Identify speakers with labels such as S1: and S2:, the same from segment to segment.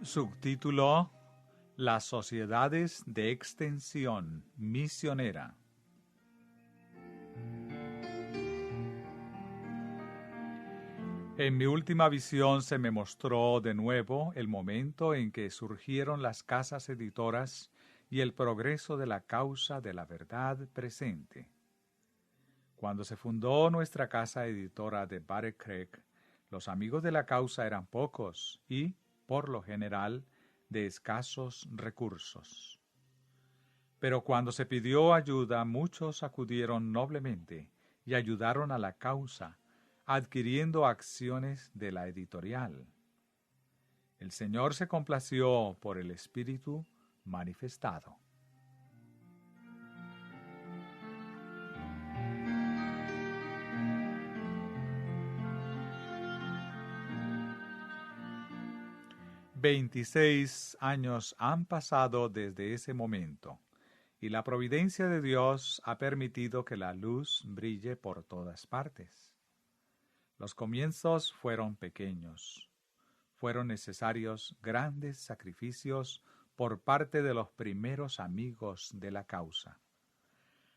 S1: Subtítulo: Las sociedades de extensión misionera. En mi última visión se me mostró de nuevo el momento en que surgieron las casas editoras y el progreso de la causa de la verdad presente. Cuando se fundó nuestra casa editora de Battle Creek, los amigos de la causa eran pocos y, por lo general, de escasos recursos. Pero cuando se pidió ayuda, muchos acudieron noblemente y ayudaron a la causa, adquiriendo acciones de la editorial. El Señor se complació por el Espíritu manifestado. «26 años han pasado desde ese momento, y la providencia de Dios ha permitido que la luz brille por todas partes. Los comienzos fueron pequeños. Fueron necesarios grandes sacrificios por parte de los primeros amigos de la causa.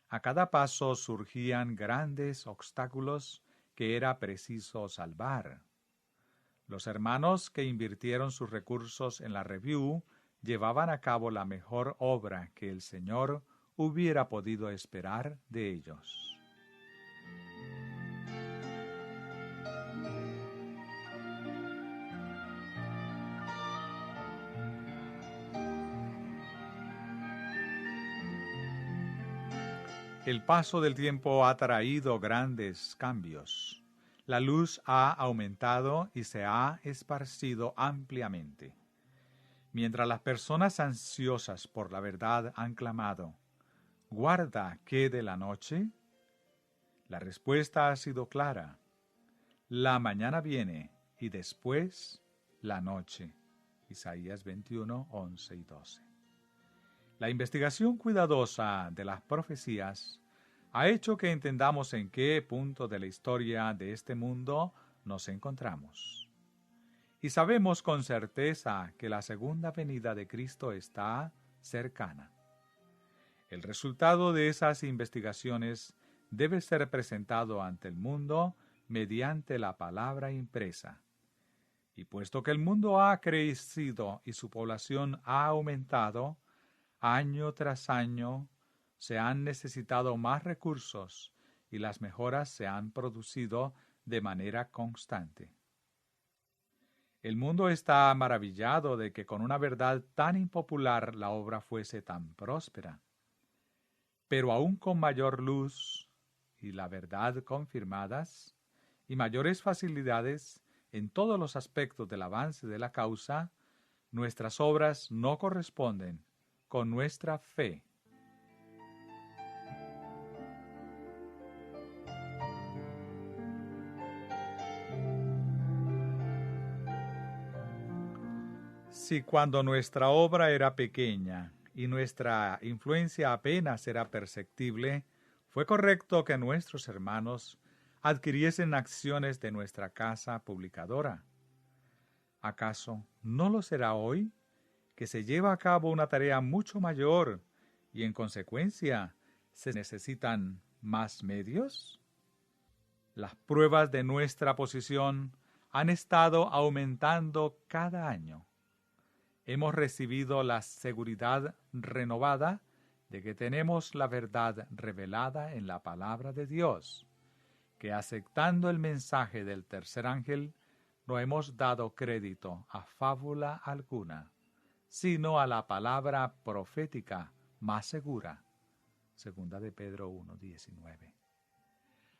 S1: A cada paso surgían grandes obstáculos que era preciso salvar. Los hermanos que invirtieron sus recursos en la review llevaban a cabo la mejor obra que el Señor hubiera podido esperar de ellos. El paso del tiempo ha traído grandes cambios. La luz ha aumentado y se ha esparcido ampliamente. Mientras las personas ansiosas por la verdad han clamado, «¿Guarda qué de la noche?», la respuesta ha sido clara. La mañana viene y después la noche. Isaías 21, 11 y 12. La investigación cuidadosa de las profecías ha hecho que entendamos en qué punto de la historia de este mundo nos encontramos. Y sabemos con certeza que la segunda venida de Cristo está cercana. El resultado de esas investigaciones debe ser presentado ante el mundo mediante la palabra impresa. Y puesto que el mundo ha crecido y su población ha aumentado, año tras año se han necesitado más recursos y las mejoras se han producido de manera constante. El mundo está maravillado de que con una verdad tan impopular la obra fuese tan próspera. Pero aún con mayor luz y la verdad confirmadas y mayores facilidades en todos los aspectos del avance de la causa, nuestras obras no corresponden con nuestra fe. Si cuando nuestra obra era pequeña y nuestra influencia apenas era perceptible, fue correcto que nuestros hermanos adquiriesen acciones de nuestra casa publicadora. ¿Acaso no lo será hoy, que se lleva a cabo una tarea mucho mayor y en consecuencia se necesitan más medios? Las pruebas de nuestra posición han estado aumentando cada año. Hemos recibido la seguridad renovada de que tenemos la verdad revelada en la palabra de Dios, que aceptando el mensaje del tercer ángel, no hemos dado crédito a fábula alguna, sino a la palabra profética más segura. Segunda de Pedro 1:19.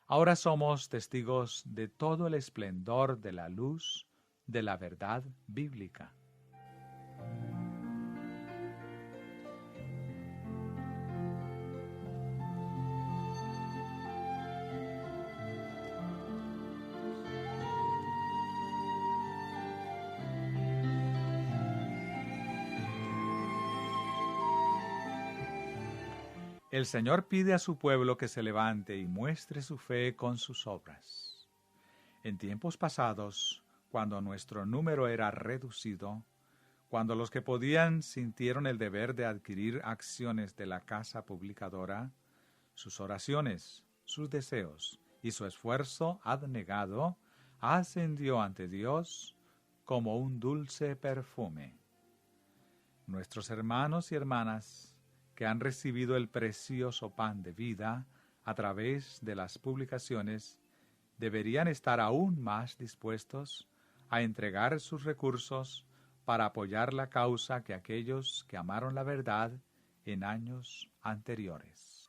S1: Ahora somos testigos de todo el esplendor de la luz de la verdad bíblica. El Señor pide a su pueblo que se levante y muestre su fe con sus obras. En tiempos pasados, cuando nuestro número era reducido, Cuando los que podían sintieron el deber de adquirir acciones de la casa publicadora, sus oraciones, sus deseos y su esfuerzo abnegado ascendió ante Dios como un dulce perfume. Nuestros hermanos y hermanas que han recibido el precioso pan de vida a través de las publicaciones deberían estar aún más dispuestos a entregar sus recursos para apoyar la causa que aquellos que amaron la verdad en años anteriores.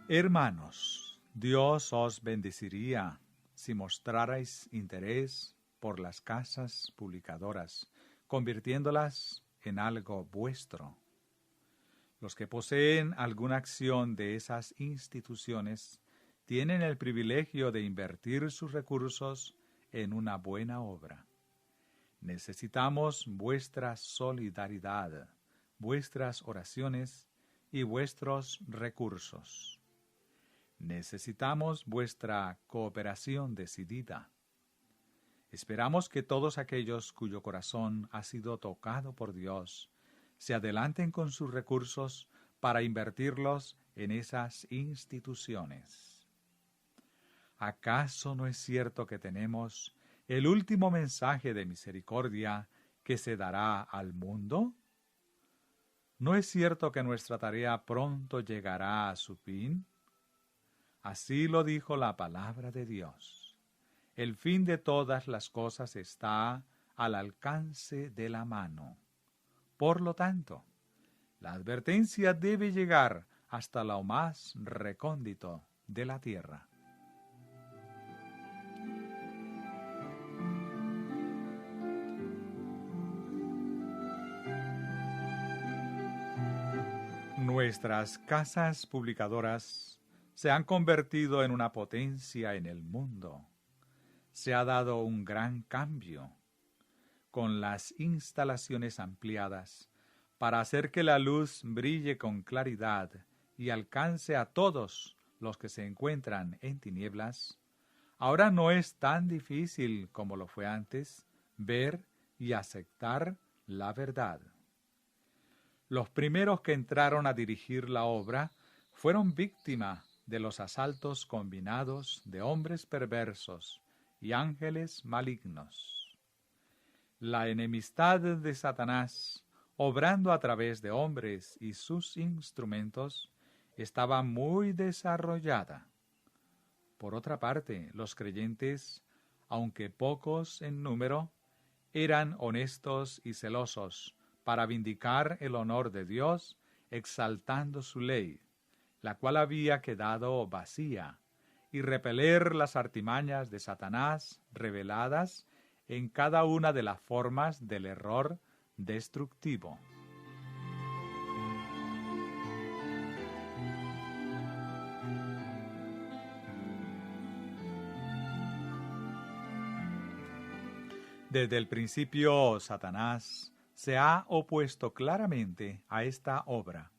S1: Hermanos, Dios os bendeciría si mostrarais interés por las casas publicadoras, convirtiéndolas en algo vuestro. Los que poseen alguna acción de esas instituciones tienen el privilegio de invertir sus recursos en una buena obra. Necesitamos vuestra solidaridad, vuestras oraciones y vuestros recursos. Necesitamos vuestra cooperación decidida. Esperamos que todos aquellos cuyo corazón ha sido tocado por Dios se adelanten con sus recursos para invertirlos en esas instituciones. ¿Acaso no es cierto que tenemos el último mensaje de misericordia que se dará al mundo? ¿No es cierto que nuestra tarea pronto llegará a su fin? Así lo dijo la palabra de Dios. El fin de todas las cosas está al alcance de la mano. Por lo tanto, la advertencia debe llegar hasta lo más recóndito de la tierra. Nuestras casas publicadoras se han convertido en una potencia en el mundo. Se ha dado un gran cambio con las instalaciones ampliadas para hacer que la luz brille con claridad y alcance a todos los que se encuentran en tinieblas. Ahora no es tan difícil como lo fue antes ver y aceptar la verdad. Los primeros que entraron a dirigir la obra fueron víctimas de los asaltos combinados de hombres perversos y ángeles malignos. La enemistad de Satanás, obrando a través de hombres y sus instrumentos, estaba muy desarrollada. Por otra parte, los creyentes, aunque pocos en número, eran honestos y celosos para vindicar el honor de Dios, exaltando su ley, la cual había quedado vacía, y repeler las artimañas de Satanás reveladas en cada una de las formas del error destructivo. Desde el principio, Satanás se ha opuesto claramente a esta obra.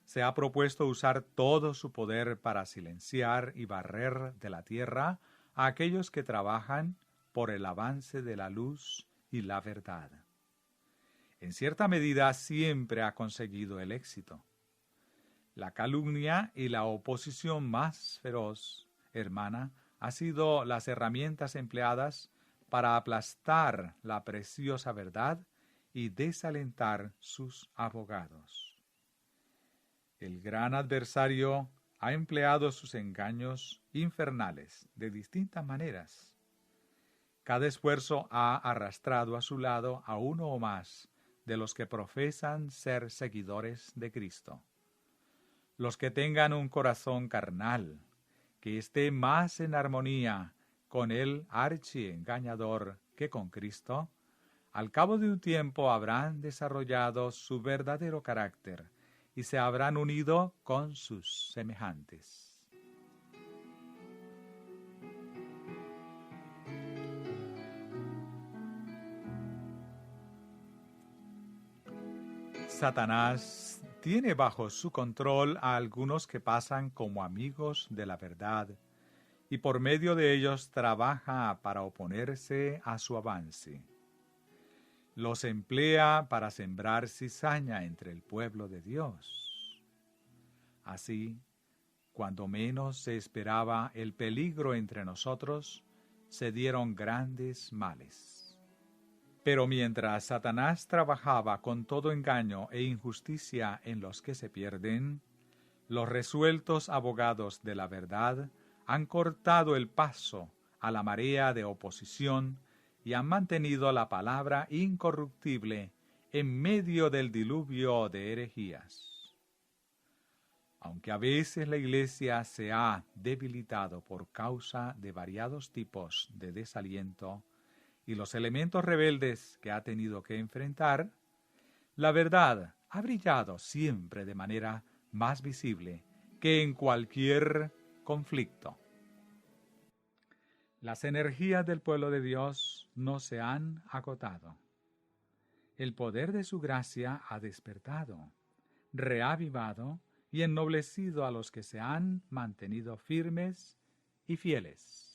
S1: Se ha propuesto usar todo su poder para silenciar y barrer de la tierra a aquellos que trabajan por el avance de la luz y la verdad. En cierta medida siempre ha conseguido el éxito. La calumnia y la oposición más feroz, hermana, han sido las herramientas empleadas para aplastar la preciosa verdad y desalentar sus abogados. El gran adversario ha empleado sus engaños infernales de distintas maneras. Cada esfuerzo ha arrastrado a su lado a uno o más de los que profesan ser seguidores de Cristo. Los que tengan un corazón carnal, que esté más en armonía con el archiengañador que con Cristo, al cabo de un tiempo habrán desarrollado su verdadero carácter y se habrán unido con sus semejantes. Satanás tiene bajo su control a algunos que pasan como amigos de la verdad y por medio de ellos trabaja para oponerse a su avance. Los emplea para sembrar cizaña entre el pueblo de Dios. Así, cuando menos se esperaba el peligro entre nosotros, se dieron grandes males. Pero mientras Satanás trabajaba con todo engaño e injusticia en los que se pierden, los resueltos abogados de la verdad han cortado el paso a la marea de oposición y han mantenido la palabra incorruptible en medio del diluvio de herejías. Aunque a veces la Iglesia se ha debilitado por causa de variados tipos de desaliento y los elementos rebeldes que ha tenido que enfrentar, la verdad ha brillado siempre de manera más visible que en cualquier conflicto. Las energías del pueblo de Dios no se han agotado. El poder de su gracia ha despertado, reavivado y ennoblecido a los que se han mantenido firmes y fieles.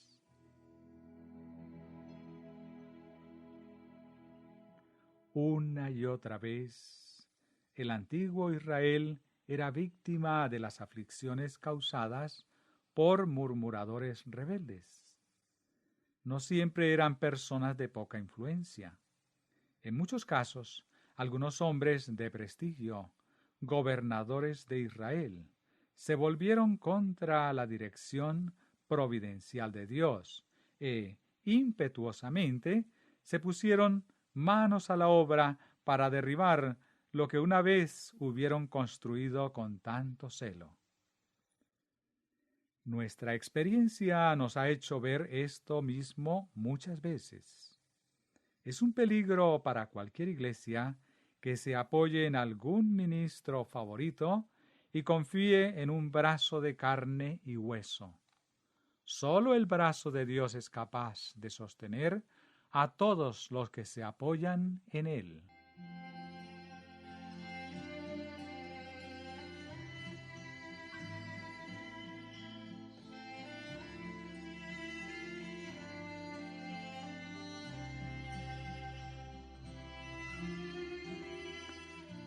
S1: Una y otra vez, el antiguo Israel era víctima de las aflicciones causadas por murmuradores rebeldes. No siempre eran personas de poca influencia. En muchos casos, algunos hombres de prestigio, gobernadores de Israel, se volvieron contra la dirección providencial de Dios e impetuosamente se pusieron manos a la obra para derribar lo que una vez hubieron construido con tanto celo. Nuestra experiencia nos ha hecho ver esto mismo muchas veces. Es un peligro para cualquier iglesia que se apoye en algún ministro favorito y confíe en un brazo de carne y hueso. Solo el brazo de Dios es capaz de sostener a todos los que se apoyan en él.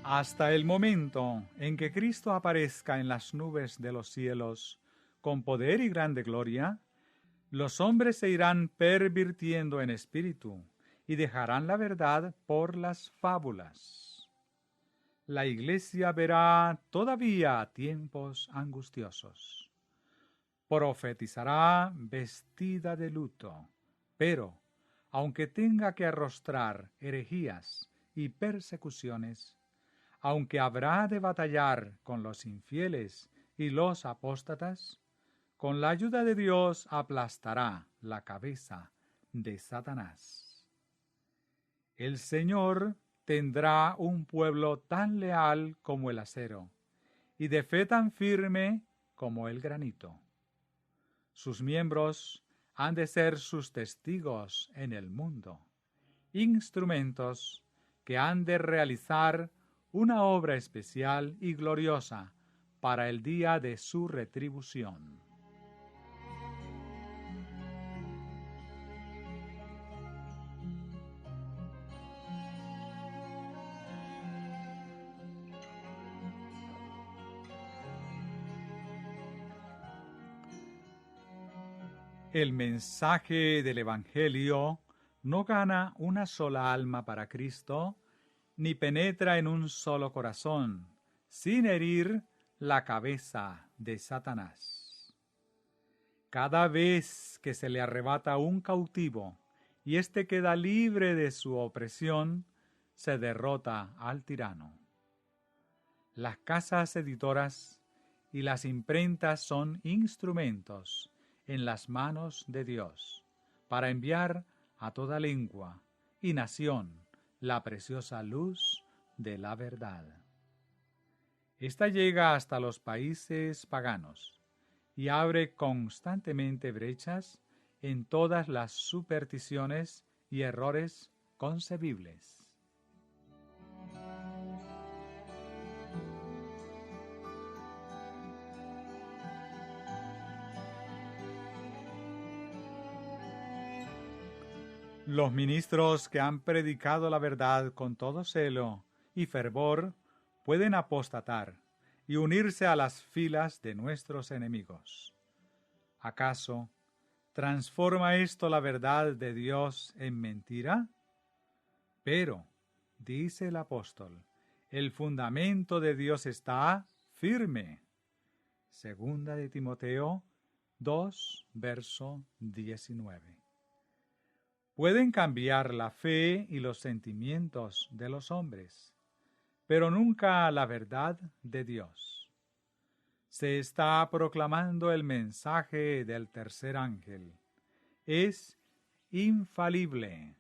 S1: Hasta el momento en que Cristo aparezca en las nubes de los cielos, con poder y grande gloria, los hombres se irán pervirtiendo en espíritu y dejarán la verdad por las fábulas. La Iglesia verá todavía tiempos angustiosos. Profetizará vestida de luto, pero, aunque tenga que arrostrar herejías y persecuciones, aunque habrá de batallar con los infieles y los apóstatas, con la ayuda de Dios aplastará la cabeza de Satanás. El Señor tendrá un pueblo tan leal como el acero, y de fe tan firme como el granito. Sus miembros han de ser sus testigos en el mundo, instrumentos que han de realizar una obra especial y gloriosa para el día de su retribución. El mensaje del Evangelio no gana una sola alma para Cristo, ni penetra en un solo corazón, sin herir la cabeza de Satanás. Cada vez que se le arrebata un cautivo y éste queda libre de su opresión, se derrota al tirano. Las casas editoras y las imprentas son instrumentos en las manos de Dios para enviar a toda lengua y nación la preciosa luz de la verdad. Esta llega hasta los países paganos y abre constantemente brechas en todas las supersticiones y errores concebibles. Los ministros que han predicado la verdad con todo celo y fervor pueden apostatar y unirse a las filas de nuestros enemigos. ¿Acaso transforma esto la verdad de Dios en mentira? Pero, dice el apóstol, el fundamento de Dios está firme. Segunda de Timoteo 2, verso 19. Pueden cambiar la fe y los sentimientos de los hombres, pero nunca la verdad de Dios. Se está proclamando el mensaje del tercer ángel. Es infalible.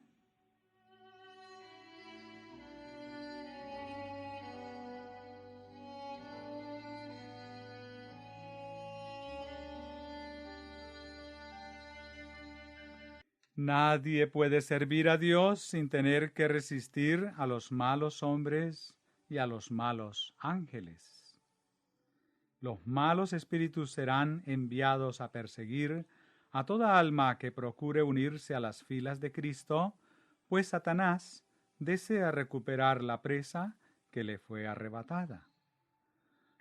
S1: Nadie puede servir a Dios sin tener que resistir a los malos hombres y a los malos ángeles. Los malos espíritus serán enviados a perseguir a toda alma que procure unirse a las filas de Cristo, pues Satanás desea recuperar la presa que le fue arrebatada.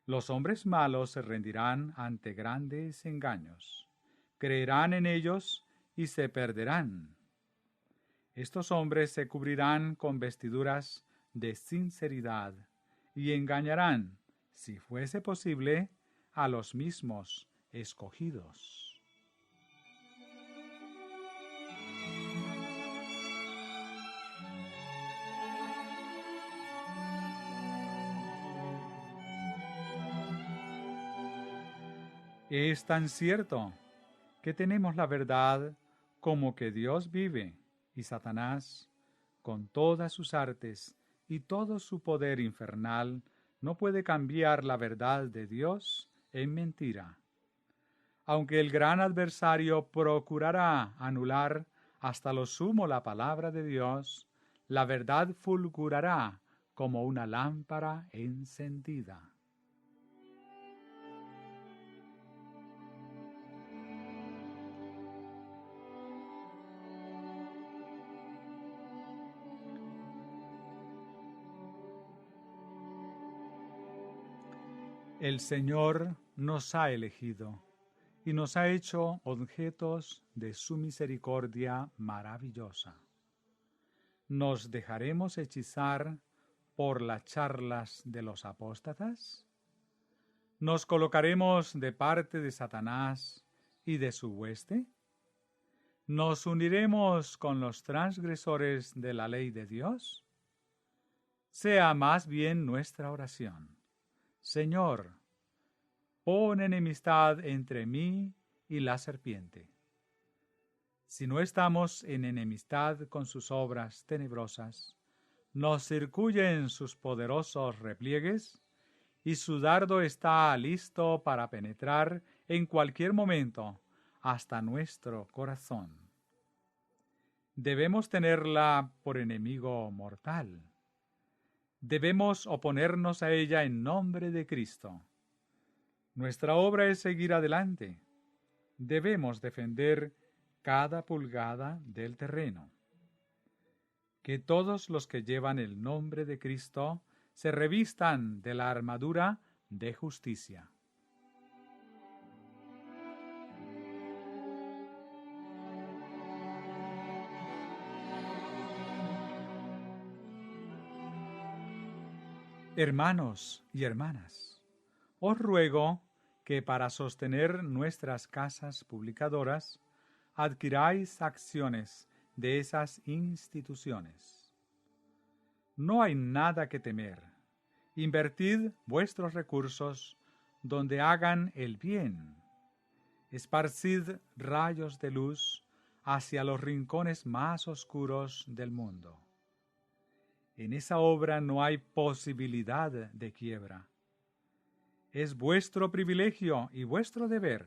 S1: Los hombres malos se rendirán ante grandes engaños, creerán en ellos y se perderán. Estos hombres se cubrirán con vestiduras de sinceridad y engañarán, si fuese posible, a los mismos escogidos. Es tan cierto que tenemos la verdad como que Dios vive y Satanás, con todas sus artes y todo su poder infernal, no puede cambiar la verdad de Dios en mentira. Aunque el gran adversario procurará anular hasta lo sumo la palabra de Dios, la verdad fulgurará como una lámpara encendida. El Señor nos ha elegido y nos ha hecho objetos de su misericordia maravillosa. ¿Nos dejaremos hechizar por las charlas de los apóstatas? ¿Nos colocaremos de parte de Satanás y de su hueste? ¿Nos uniremos con los transgresores de la ley de Dios? Sea más bien nuestra oración: Señor, pon enemistad entre mí y la serpiente. Si no estamos en enemistad con sus obras tenebrosas, nos circuyen sus poderosos repliegues, y su dardo está listo para penetrar en cualquier momento hasta nuestro corazón. Debemos tenerla por enemigo mortal. Debemos oponernos a ella en nombre de Cristo. Nuestra obra es seguir adelante. Debemos defender cada pulgada del terreno. Que todos los que llevan el nombre de Cristo se revistan de la armadura de justicia. Hermanos y hermanas, os ruego que para sostener nuestras casas publicadoras adquiráis acciones de esas instituciones. No hay nada que temer. Invertid vuestros recursos donde hagan el bien. Esparcid rayos de luz hacia los rincones más oscuros del mundo. En esa obra no hay posibilidad de quiebra. Es vuestro privilegio y vuestro deber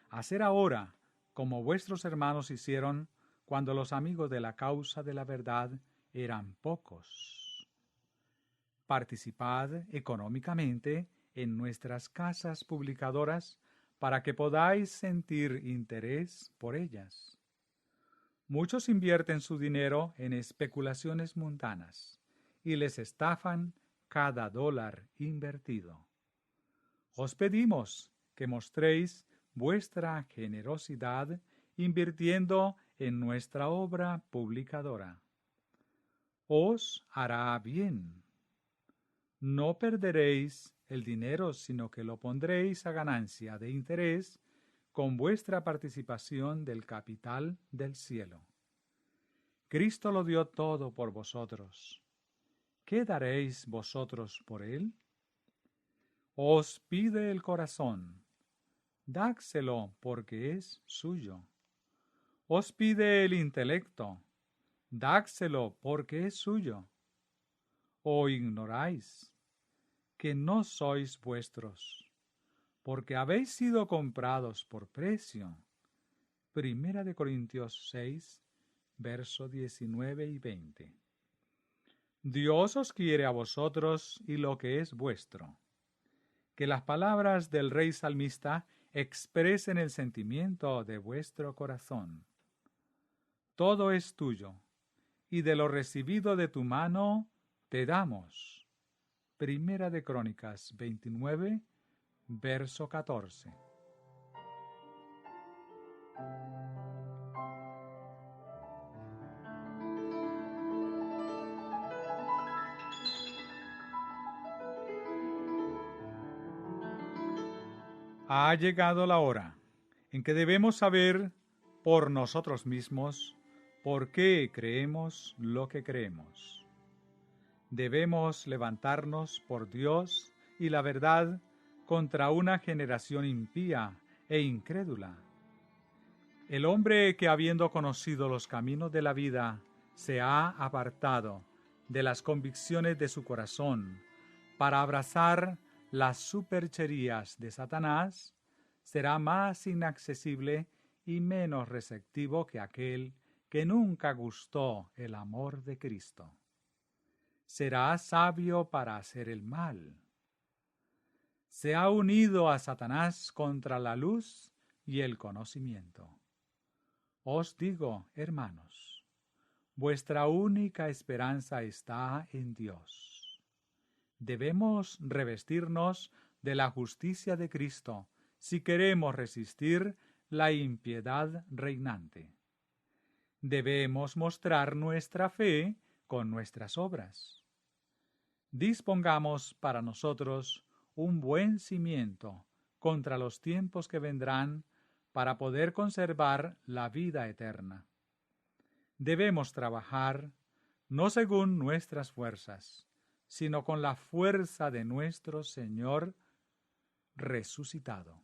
S1: hacer ahora como vuestros hermanos hicieron cuando los amigos de la causa de la verdad eran pocos. Participad económicamente en nuestras casas publicadoras para que podáis sentir interés por ellas. Muchos invierten su dinero en especulaciones mundanas y les estafan cada dólar invertido. Os pedimos que mostréis vuestra generosidad invirtiendo en nuestra obra publicadora. Os hará bien. No perderéis el dinero, sino que lo pondréis a ganancia de interés con vuestra participación del capital del cielo. Cristo lo dio todo por vosotros. ¿Qué daréis vosotros por él? Os pide el corazón, dádselo porque es suyo. Os pide el intelecto, dádselo porque es suyo. ¿O ignoráis que no sois vuestros, porque habéis sido comprados por precio? Primera de Corintios 6, verso 19 y 20. Dios os quiere a vosotros y lo que es vuestro. Que las palabras del rey salmista expresen el sentimiento de vuestro corazón. Todo es tuyo, y de lo recibido de tu mano te damos. Primera de Crónicas 29, verso 14. Ha llegado la hora en que debemos saber por nosotros mismos por qué creemos lo que creemos. Debemos levantarnos por Dios y la verdad contra una generación impía e incrédula. El hombre que, habiendo conocido los caminos de la vida, se ha apartado de las convicciones de su corazón para abrazar las supercherías de Satanás, será más inaccesible y menos receptivo que aquel que nunca gustó el amor de Cristo. Será sabio para hacer el mal. Se ha unido a Satanás contra la luz y el conocimiento. Os digo, hermanos, vuestra única esperanza está en Dios. Debemos revestirnos de la justicia de Cristo si queremos resistir la impiedad reinante. Debemos mostrar nuestra fe con nuestras obras. Dispongamos para nosotros un buen cimiento contra los tiempos que vendrán para poder conservar la vida eterna. Debemos trabajar no según nuestras fuerzas, sino con la fuerza de nuestro Señor resucitado.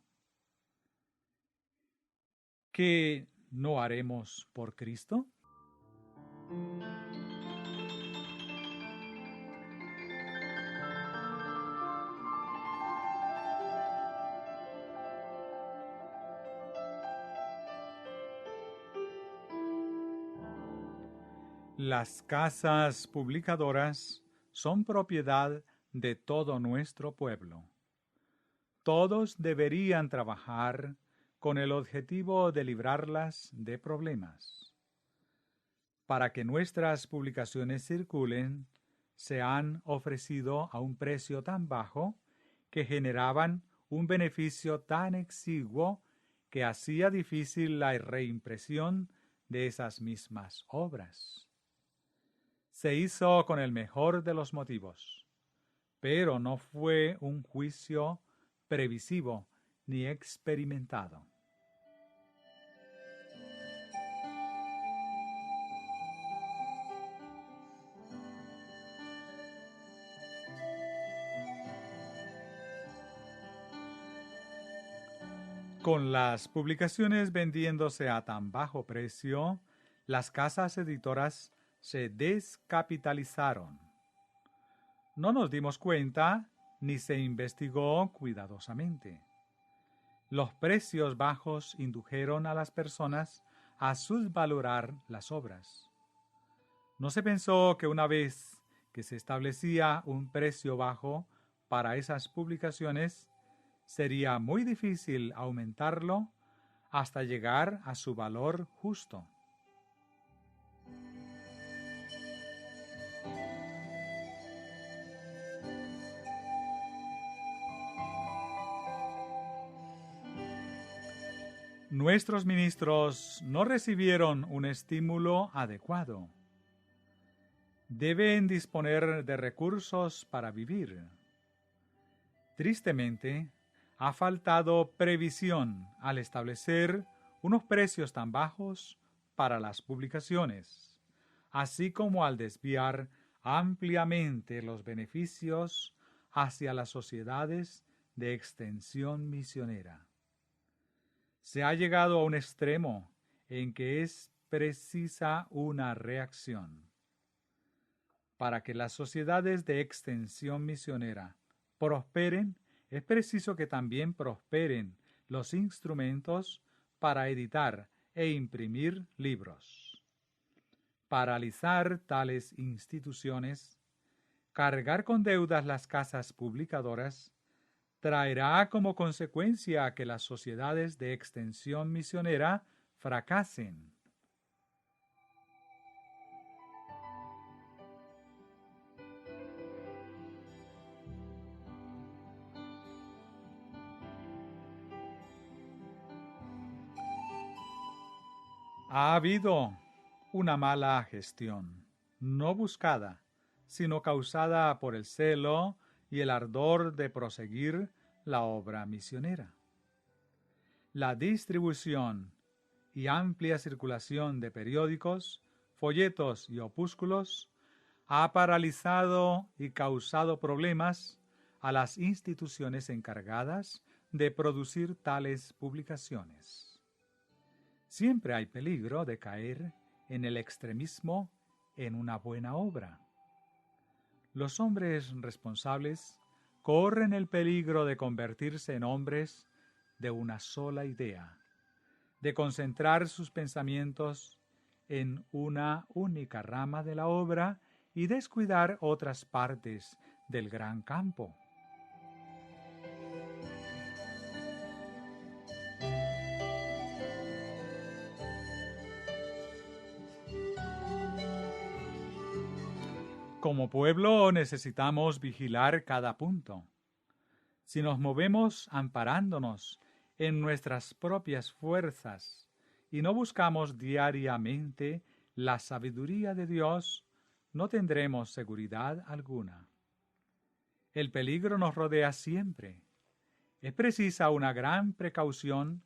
S1: ¿Qué no haremos por Cristo? Las casas publicadoras son propiedad de todo nuestro pueblo. Todos deberían trabajar con el objetivo de librarlas de problemas. Para que nuestras publicaciones circulen, se han ofrecido a un precio tan bajo que generaban un beneficio tan exiguo que hacía difícil la reimpresión de esas mismas obras. Se hizo con el mejor de los motivos, pero no fue un juicio previsivo ni experimentado. Con las publicaciones vendiéndose a tan bajo precio, las casas editoras se descapitalizaron. No nos dimos cuenta ni se investigó cuidadosamente. Los precios bajos indujeron a las personas a subvalorar las obras. No se pensó que una vez que se establecía un precio bajo para esas publicaciones, sería muy difícil aumentarlo hasta llegar a su valor justo. Nuestros ministros no recibieron un estímulo adecuado. Deben disponer de recursos para vivir. Tristemente, ha faltado previsión al establecer unos precios tan bajos para las publicaciones, así como al desviar ampliamente los beneficios hacia las sociedades de extensión misionera. Se ha llegado a un extremo en que es precisa una reacción. Para que las sociedades de extensión misionera prosperen, es preciso que también prosperen los instrumentos para editar e imprimir libros. Paralizar tales instituciones, cargar con deudas las casas publicadoras, traerá como consecuencia que las sociedades de extensión misionera fracasen. Ha habido una mala gestión, no buscada, sino causada por el celo y el ardor de proseguir la obra misionera. La distribución y amplia circulación de periódicos, folletos y opúsculos ha paralizado y causado problemas a las instituciones encargadas de producir tales publicaciones. Siempre hay peligro de caer en el extremismo en una buena obra. Los hombres responsables corren el peligro de convertirse en hombres de una sola idea, de concentrar sus pensamientos en una única rama de la obra y descuidar otras partes del gran campo. Como pueblo necesitamos vigilar cada punto. Si nos movemos amparándonos en nuestras propias fuerzas y no buscamos diariamente la sabiduría de Dios, no tendremos seguridad alguna. El peligro nos rodea siempre. Es precisa una gran precaución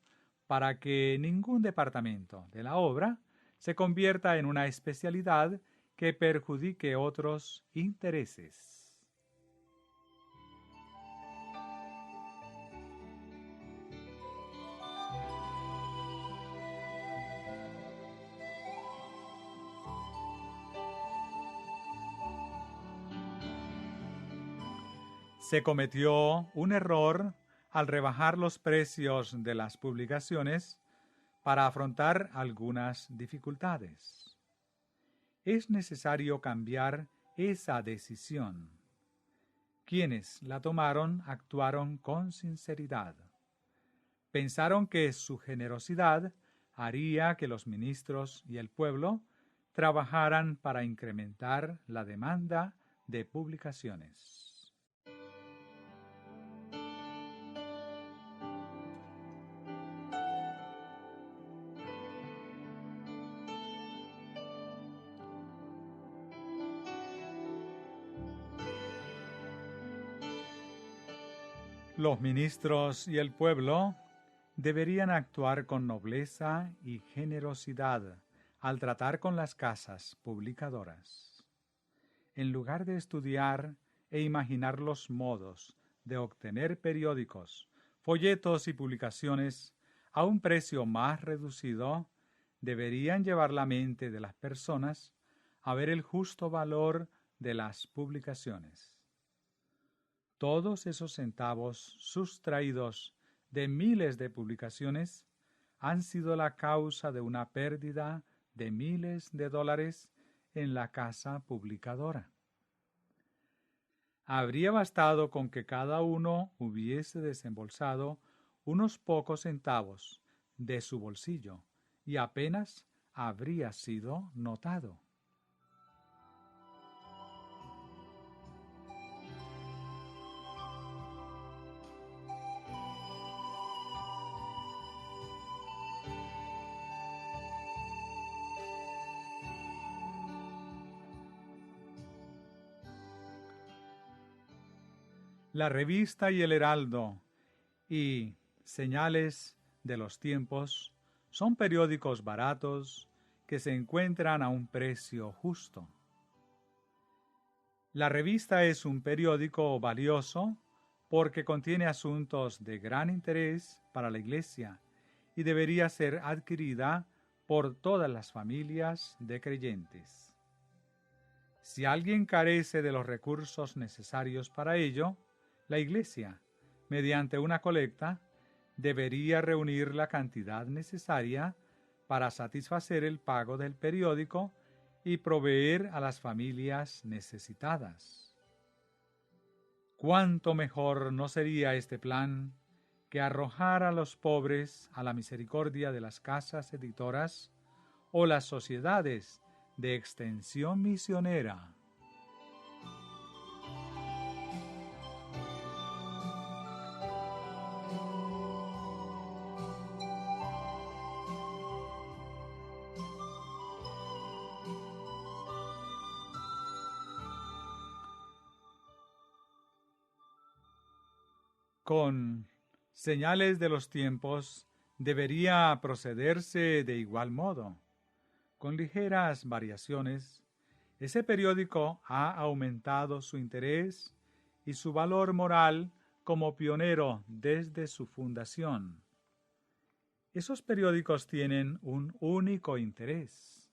S1: para que ningún departamento de la obra se convierta en una especialidad que perjudique otros intereses. Se cometió un error al rebajar los precios de las publicaciones para afrontar algunas dificultades. Es necesario cambiar esa decisión. Quienes la tomaron actuaron con sinceridad. Pensaron que su generosidad haría que los ministros y el pueblo trabajaran para incrementar la demanda de publicaciones. Los ministros y el pueblo deberían actuar con nobleza y generosidad al tratar con las casas publicadoras. En lugar de estudiar e imaginar los modos de obtener periódicos, folletos y publicaciones a un precio más reducido, deberían llevar la mente de las personas a ver el justo valor de las publicaciones. Todos esos centavos sustraídos de miles de publicaciones han sido la causa de una pérdida de miles de dólares en la casa publicadora. Habría bastado con que cada uno hubiese desembolsado unos pocos centavos de su bolsillo y apenas habría sido notado. La Revista y el Heraldo y Señales de los Tiempos son periódicos baratos que se encuentran a un precio justo. La revista es un periódico valioso porque contiene asuntos de gran interés para la Iglesia y debería ser adquirida por todas las familias de creyentes. Si alguien carece de los recursos necesarios para ello, la Iglesia, mediante una colecta, debería reunir la cantidad necesaria para satisfacer el pago del periódico y proveer a las familias necesitadas. ¿Cuánto mejor no sería este plan que arrojar a los pobres a la misericordia de las casas editoras o las sociedades de extensión misionera? Con Señales de los Tiempos debería procederse de igual modo. Con ligeras variaciones, ese periódico ha aumentado su interés y su valor moral como pionero desde su fundación. Esos periódicos tienen un único interés.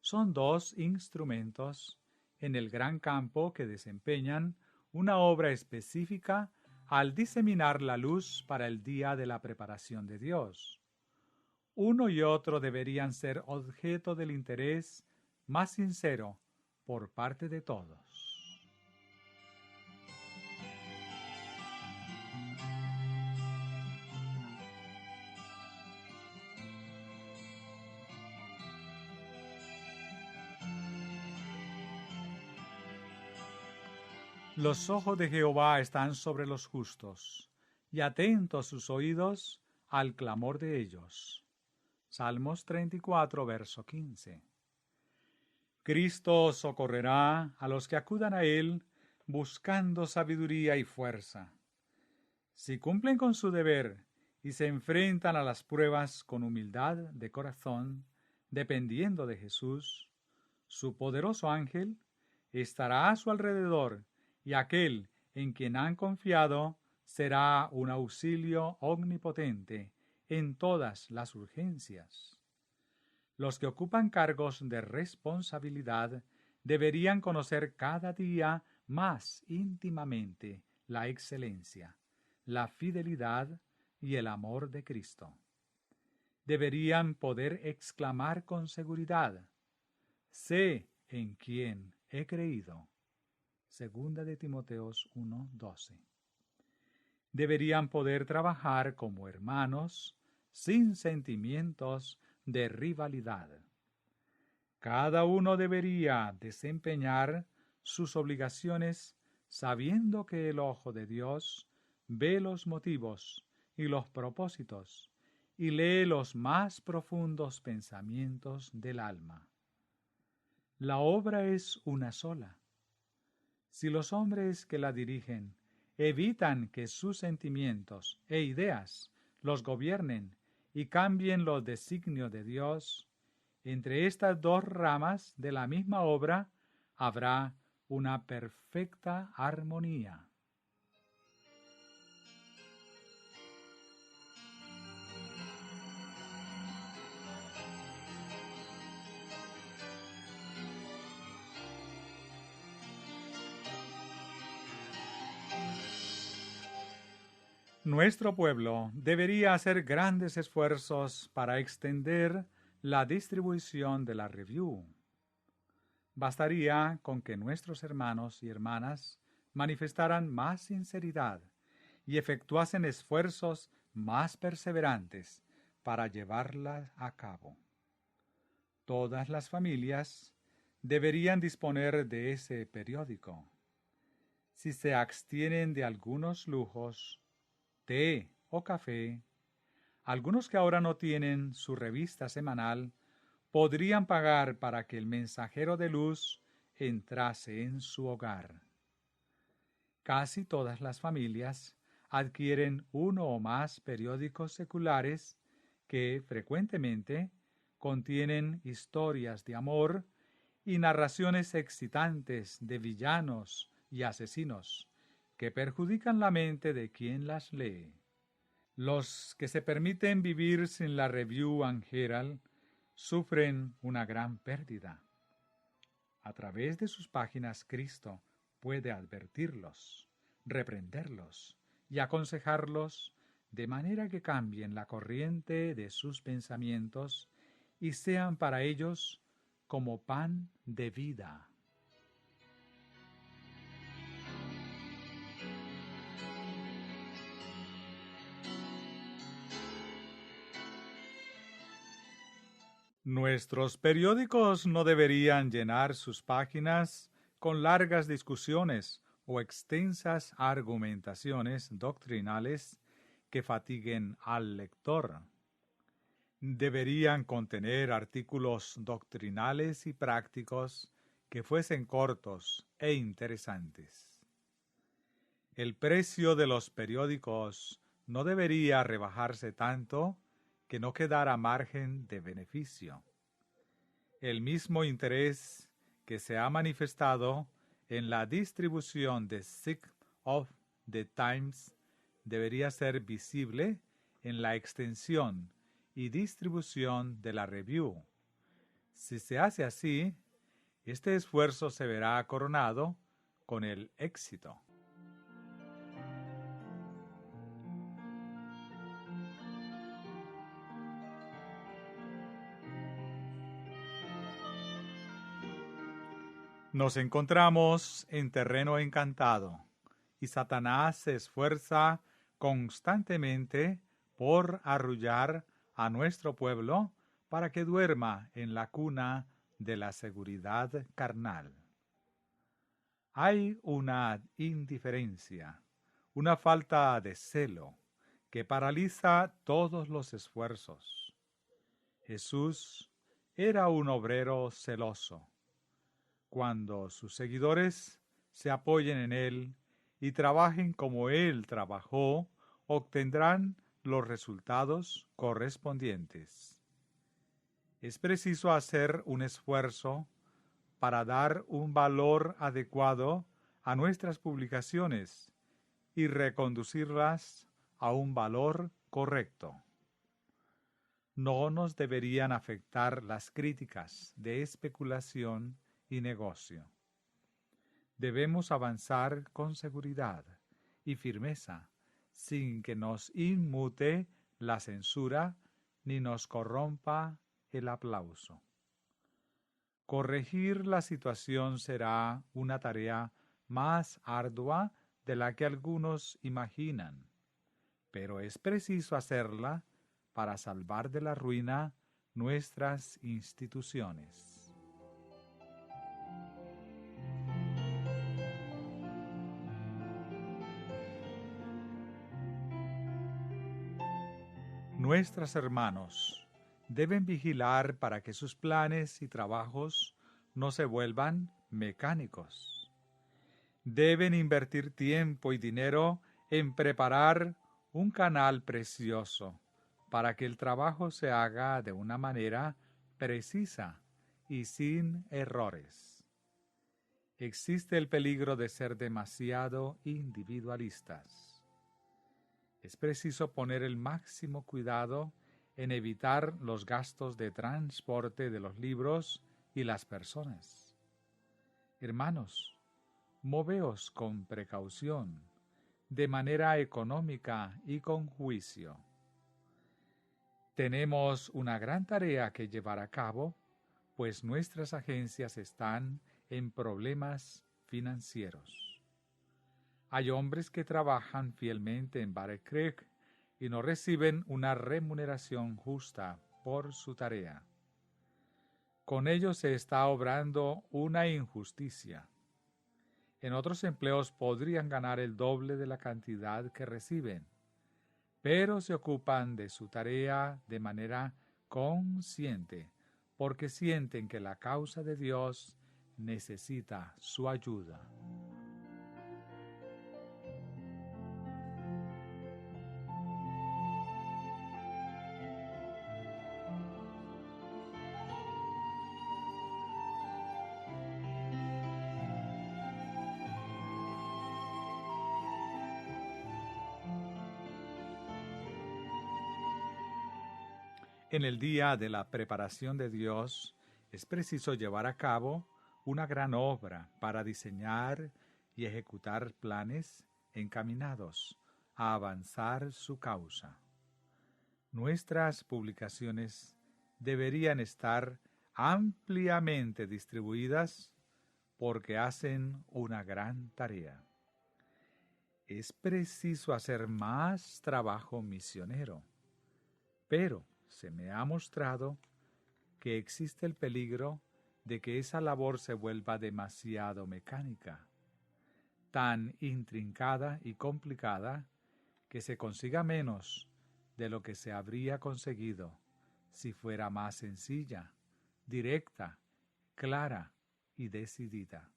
S1: Son dos instrumentos en el gran campo que desempeñan una obra específica al diseminar la luz para el día de la preparación de Dios. Uno y otro deberían ser objeto del interés más sincero por parte de todos. Los ojos de Jehová están sobre los justos, y atentos sus oídos al clamor de ellos. Salmos 34, verso 15. Cristo socorrerá a los que acudan a Él buscando sabiduría y fuerza. Si cumplen con su deber y se enfrentan a las pruebas con humildad de corazón, dependiendo de Jesús, su poderoso ángel estará a su alrededor y aquel en quien han confiado será un auxilio omnipotente en todas las urgencias. Los que ocupan cargos de responsabilidad deberían conocer cada día más íntimamente la excelencia, la fidelidad y el amor de Cristo. Deberían poder exclamar con seguridad: sé en quién he creído. Segunda de Timoteos 1:12. Deberían poder trabajar como hermanos sin sentimientos de rivalidad. Cada uno debería desempeñar sus obligaciones sabiendo que el ojo de Dios ve los motivos y los propósitos y lee los más profundos pensamientos del alma. La obra es una sola. Si los hombres que la dirigen evitan que sus sentimientos e ideas los gobiernen y cambien los designios de Dios, entre estas dos ramas de la misma obra habrá una perfecta armonía. Nuestro pueblo debería hacer grandes esfuerzos para extender la distribución de la Review. Bastaría con que nuestros hermanos y hermanas manifestaran más sinceridad y efectuasen esfuerzos más perseverantes para llevarla a cabo. Todas las familias deberían disponer de ese periódico. Si se abstienen de algunos lujos, té o café, algunos que ahora no tienen su revista semanal podrían pagar para que el mensajero de luz entrase en su hogar. Casi todas las familias adquieren uno o más periódicos seculares que frecuentemente contienen historias de amor y narraciones excitantes de villanos y asesinos que perjudican la mente de quien las lee. Los que se permiten vivir sin la Review and Herald sufren una gran pérdida. A través de sus páginas, Cristo puede advertirlos, reprenderlos y aconsejarlos de manera que cambien la corriente de sus pensamientos y sean para ellos como pan de vida. Nuestros periódicos no deberían llenar sus páginas con largas discusiones o extensas argumentaciones doctrinales que fatiguen al lector. Deberían contener artículos doctrinales y prácticos que fuesen cortos e interesantes. El precio de los periódicos no debería rebajarse tanto que no quedara margen de beneficio. El mismo interés que se ha manifestado en la distribución de Sick of the Times debería ser visible en la extensión y distribución de la Review. Si se hace así, este esfuerzo se verá coronado con el éxito. Nos encontramos en terreno encantado y Satanás se esfuerza constantemente por arrullar a nuestro pueblo para que duerma en la cuna de la seguridad carnal. Hay una indiferencia, una falta de celo que paraliza todos los esfuerzos. Jesús era un obrero celoso. Cuando sus seguidores se apoyen en él y trabajen como él trabajó, obtendrán los resultados correspondientes. Es preciso hacer un esfuerzo para dar un valor adecuado a nuestras publicaciones y reconducirlas a un valor correcto. No nos deberían afectar las críticas de especulación y negocio. Debemos avanzar con seguridad y firmeza, sin que nos inmute la censura ni nos corrompa el aplauso. Corregir la situación será una tarea más ardua de la que algunos imaginan, pero es preciso hacerla para salvar de la ruina nuestras instituciones. Nuestros hermanos deben vigilar para que sus planes y trabajos no se vuelvan mecánicos. Deben invertir tiempo y dinero en preparar un canal precioso para que el trabajo se haga de una manera precisa y sin errores. Existe el peligro de ser demasiado individualistas. Es preciso poner el máximo cuidado en evitar los gastos de transporte de los libros y las personas. Hermanos, moveos con precaución, de manera económica y con juicio. Tenemos una gran tarea que llevar a cabo, pues nuestras agencias están en problemas financieros. Hay hombres que trabajan fielmente en Battle Creek y no reciben una remuneración justa por su tarea. Con ellos se está obrando una injusticia. En otros empleos podrían ganar el doble de la cantidad que reciben, pero se ocupan de su tarea de manera consciente, porque sienten que la causa de Dios necesita su ayuda. En el día de la preparación de Dios, es preciso llevar a cabo una gran obra para diseñar y ejecutar planes encaminados a avanzar su causa. Nuestras publicaciones deberían estar ampliamente distribuidas porque hacen una gran tarea. Es preciso hacer más trabajo misionero, pero se me ha mostrado que existe el peligro de que esa labor se vuelva demasiado mecánica, tan intrincada y complicada que se consiga menos de lo que se habría conseguido si fuera más sencilla, directa, clara y decidida.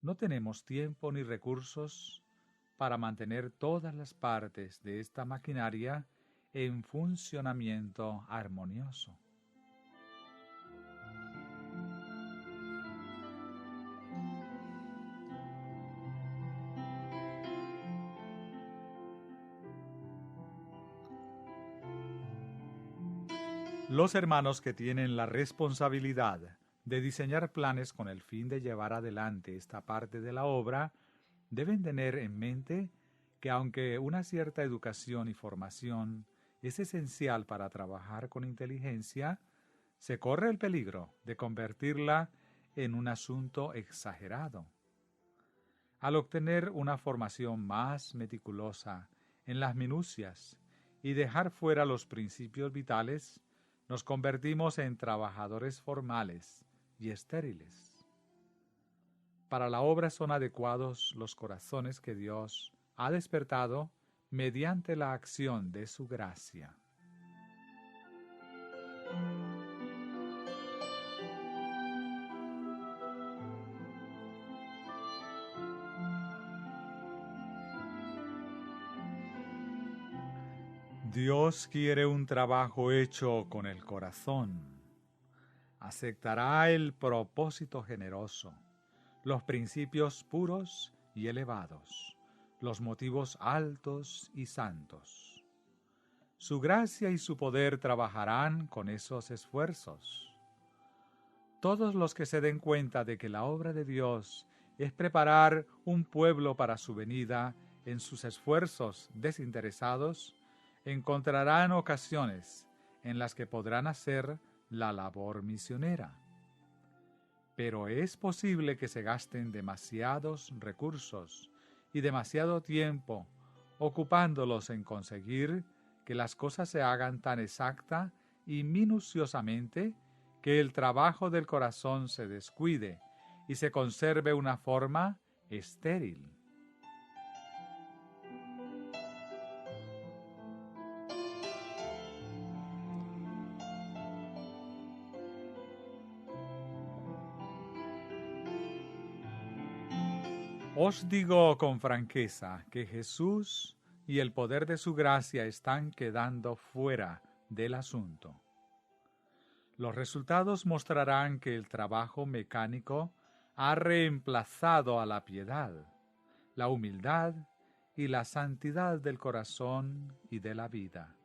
S1: No tenemos tiempo ni recursos para mantener todas las partes de esta maquinaria en funcionamiento armonioso. Los hermanos que tienen la responsabilidad de diseñar planes con el fin de llevar adelante esta parte de la obra deben tener en mente que aunque una cierta educación y formación es esencial para trabajar con inteligencia, se corre el peligro de convertirla en un asunto exagerado. Al obtener una formación más meticulosa en las minucias y dejar fuera los principios vitales, nos convertimos en trabajadores formales y estériles. Para la obra son adecuados los corazones que Dios ha despertado mediante la acción de su gracia. Dios quiere un trabajo hecho con el corazón. Aceptará el propósito generoso, los principios puros y elevados, los motivos altos y santos. Su gracia y su poder trabajarán con esos esfuerzos. Todos los que se den cuenta de que la obra de Dios es preparar un pueblo para su venida en sus esfuerzos desinteresados, encontrarán ocasiones en las que podrán hacer la labor misionera. Pero es posible que se gasten demasiados recursos y demasiado tiempo ocupándolos en conseguir que las cosas se hagan tan exacta y minuciosamente que el trabajo del corazón se descuide y se conserve una forma estéril. Os digo con franqueza que Jesús y el poder de su gracia están quedando fuera del asunto. Los resultados mostrarán que el trabajo mecánico ha reemplazado a la piedad, la humildad y la santidad del corazón y de la vida.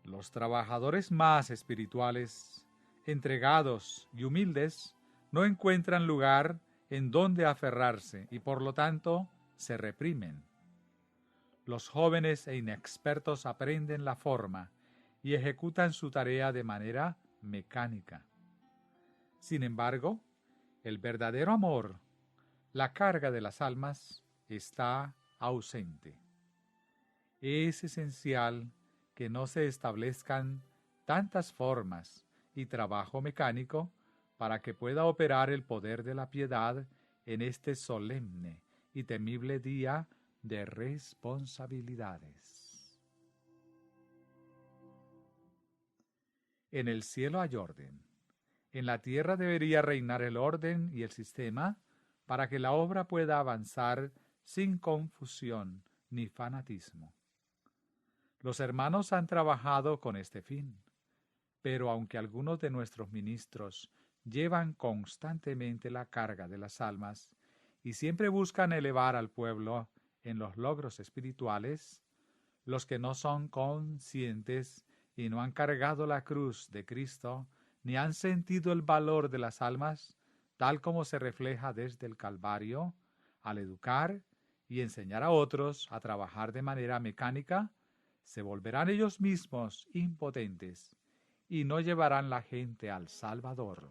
S1: Los trabajadores más espirituales, entregados y humildes, no encuentran lugar en donde aferrarse y por lo tanto se reprimen. Los jóvenes e inexpertos aprenden la forma y ejecutan su tarea de manera mecánica. Sin embargo, el verdadero amor, la carga de las almas, está ausente. Es esencial que no se establezcan tantas formas y trabajo mecánico para que pueda operar el poder de la piedad en este solemne y temible día de responsabilidades. En el cielo hay orden. En la tierra debería reinar el orden y el sistema para que la obra pueda avanzar sin confusión ni fanatismo. Los hermanos han trabajado con este fin, pero aunque algunos de nuestros ministros llevan constantemente la carga de las almas y siempre buscan elevar al pueblo en los logros espirituales, Los que no son conscientes y no han cargado la cruz de Cristo, ni han sentido el valor de las almas, tal como se refleja desde el Calvario, al educar y enseñar a otros a trabajar de manera mecánica, se volverán ellos mismos impotentes y no llevarán la gente al Salvador.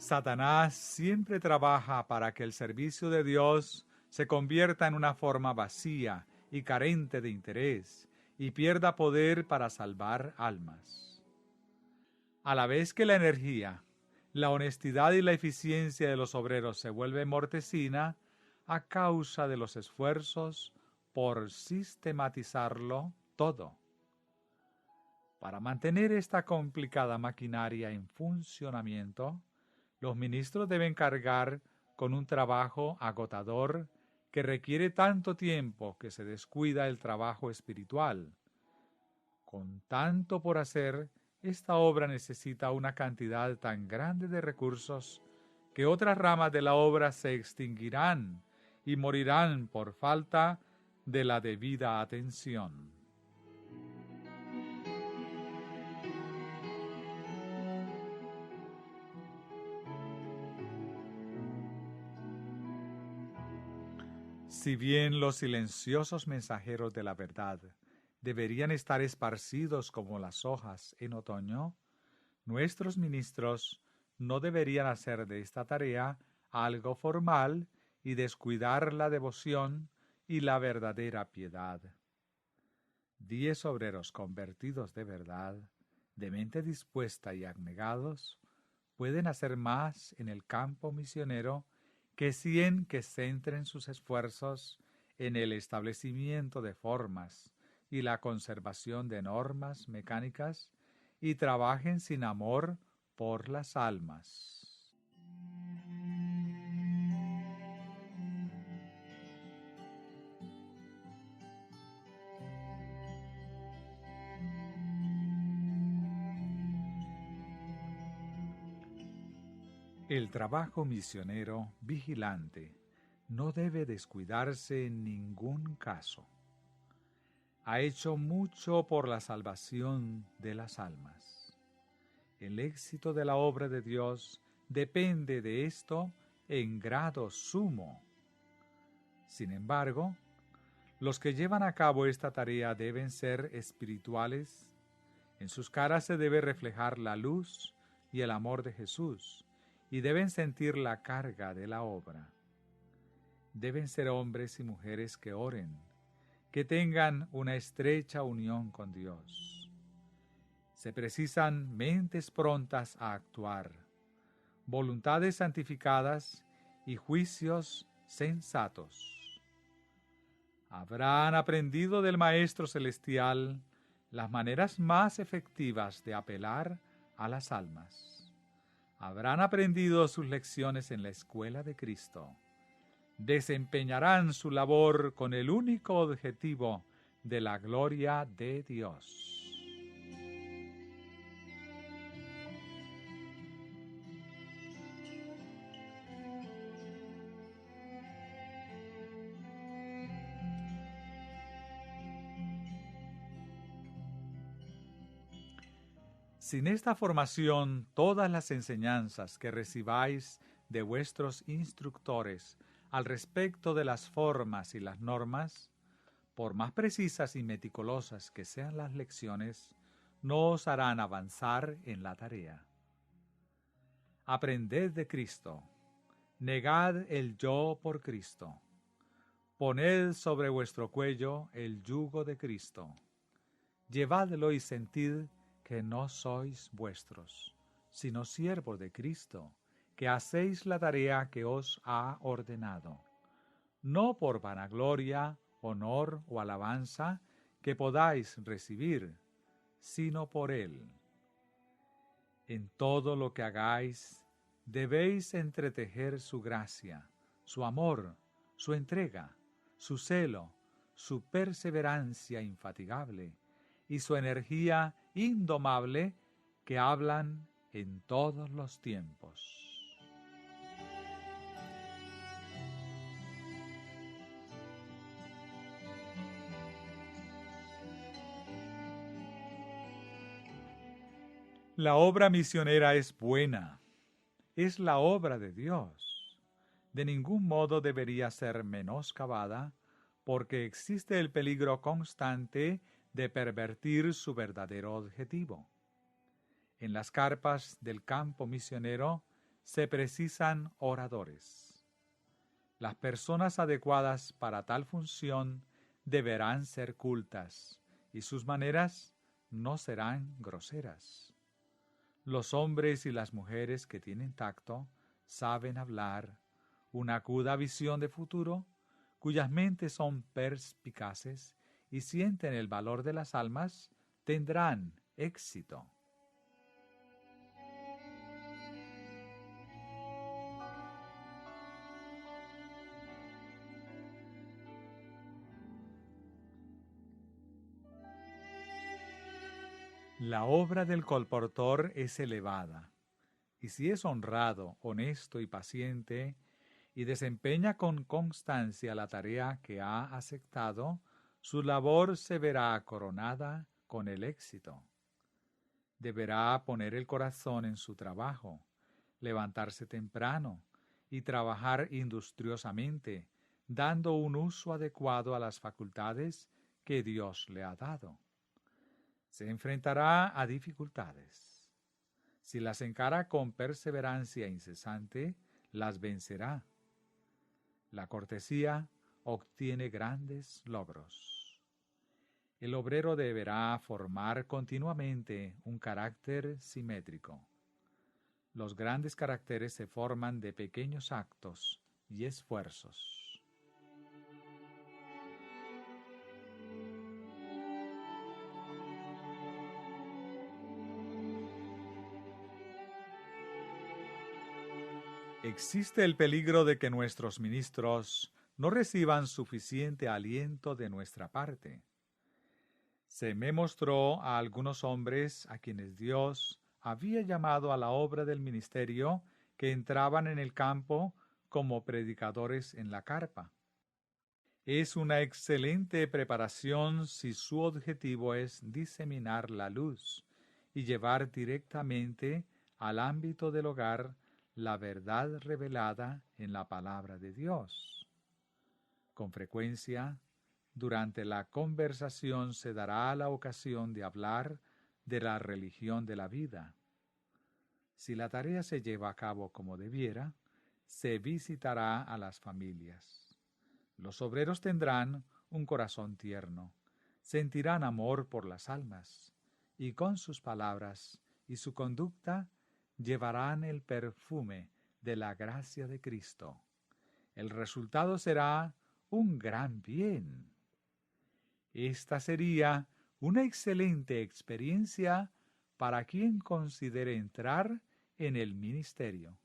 S1: Satanás siempre trabaja para que el servicio de Dios se convierta en una forma vacía y carente de interés y pierda poder para salvar almas. A la vez que la energía, la honestidad y la eficiencia de los obreros se vuelve mortecina a causa de los esfuerzos por sistematizarlo todo. Para mantener esta complicada maquinaria en funcionamiento, los ministros deben cargar con un trabajo agotador que requiere tanto tiempo que se descuida el trabajo espiritual. Con tanto por hacer, esta obra necesita una cantidad tan grande de recursos que otras ramas de la obra se extinguirán y morirán por falta de la debida atención. Si bien los silenciosos mensajeros de la verdad deberían estar esparcidos como las hojas en otoño, nuestros ministros no deberían hacer de esta tarea algo formal y descuidar la devoción y la verdadera piedad. 10 obreros convertidos de verdad, de mente dispuesta y abnegados, pueden hacer más en el campo misionero que 100 que centren sus esfuerzos en el establecimiento de formas y la conservación de normas mecánicas y trabajen sin amor por las almas. El trabajo misionero vigilante no debe descuidarse en ningún caso. Ha hecho mucho por la salvación de las almas. El éxito de la obra de Dios depende de esto en grado sumo. Sin embargo, los que llevan a cabo esta tarea deben ser espirituales. En sus caras se debe reflejar la luz y el amor de Jesús, y deben sentir la carga de la obra. Deben ser hombres y mujeres que oren, que tengan una estrecha unión con Dios. Se precisan mentes prontas a actuar, voluntades santificadas y juicios sensatos. Habrán aprendido del Maestro Celestial las maneras más efectivas de apelar a las almas. Habrán aprendido sus lecciones en la escuela de Cristo. Desempeñarán su labor con el único objetivo de la gloria de Dios. Sin esta formación, todas las enseñanzas que recibáis de vuestros instructores al respecto de las formas y las normas, por más precisas y meticulosas que sean las lecciones, no os harán avanzar en la tarea. Aprended de Cristo, negad el yo por Cristo, poned sobre vuestro cuello el yugo de Cristo, llevadlo y sentid que no sois vuestros, sino siervos de Cristo, que hacéis la tarea que os ha ordenado, no por vanagloria, honor o alabanza que podáis recibir, sino por Él. En todo lo que hagáis, debéis entretejer su gracia, su amor, su entrega, su celo, su perseverancia infatigable, y su energía indomable que hablan en todos los tiempos. La obra misionera es buena, es la obra de Dios. De ningún modo debería ser menoscabada, porque existe el peligro constante de pervertir su verdadero objetivo. En las carpas del campo misionero se precisan oradores. Las personas adecuadas para tal función deberán ser cultas, y sus maneras no serán groseras. Los hombres y las mujeres que tienen tacto, saben hablar, una aguda visión de futuro, cuyas mentes son perspicaces y sienten el valor de las almas, tendrán éxito. La obra del colportor es elevada, y si es honrado, honesto y paciente, y desempeña con constancia la tarea que ha aceptado, su labor se verá coronada con el éxito. Deberá poner el corazón en su trabajo, levantarse temprano y trabajar industriosamente, dando un uso adecuado a las facultades que Dios le ha dado. Se enfrentará a dificultades. Si las encara con perseverancia incesante, las vencerá. La cortesía obtiene grandes logros. El obrero deberá formar continuamente un carácter simétrico. Los grandes caracteres se forman de pequeños actos y esfuerzos. Existe el peligro de que nuestros ministros no reciban suficiente aliento de nuestra parte. Se me mostró a algunos hombres a quienes Dios había llamado a la obra del ministerio que entraban en el campo como predicadores en la carpa. Es una excelente preparación si su objetivo es diseminar la luz y llevar directamente al ámbito del hogar la verdad revelada en la palabra de Dios. Con frecuencia, durante la conversación se dará la ocasión de hablar de la religión de la vida. Si la tarea se lleva a cabo como debiera, se visitará a las familias. Los obreros tendrán un corazón tierno, sentirán amor por las almas, y con sus palabras y su conducta llevarán el perfume de la gracia de Cristo. El resultado será un gran bien. Esta sería una excelente experiencia para quien considere entrar en el ministerio.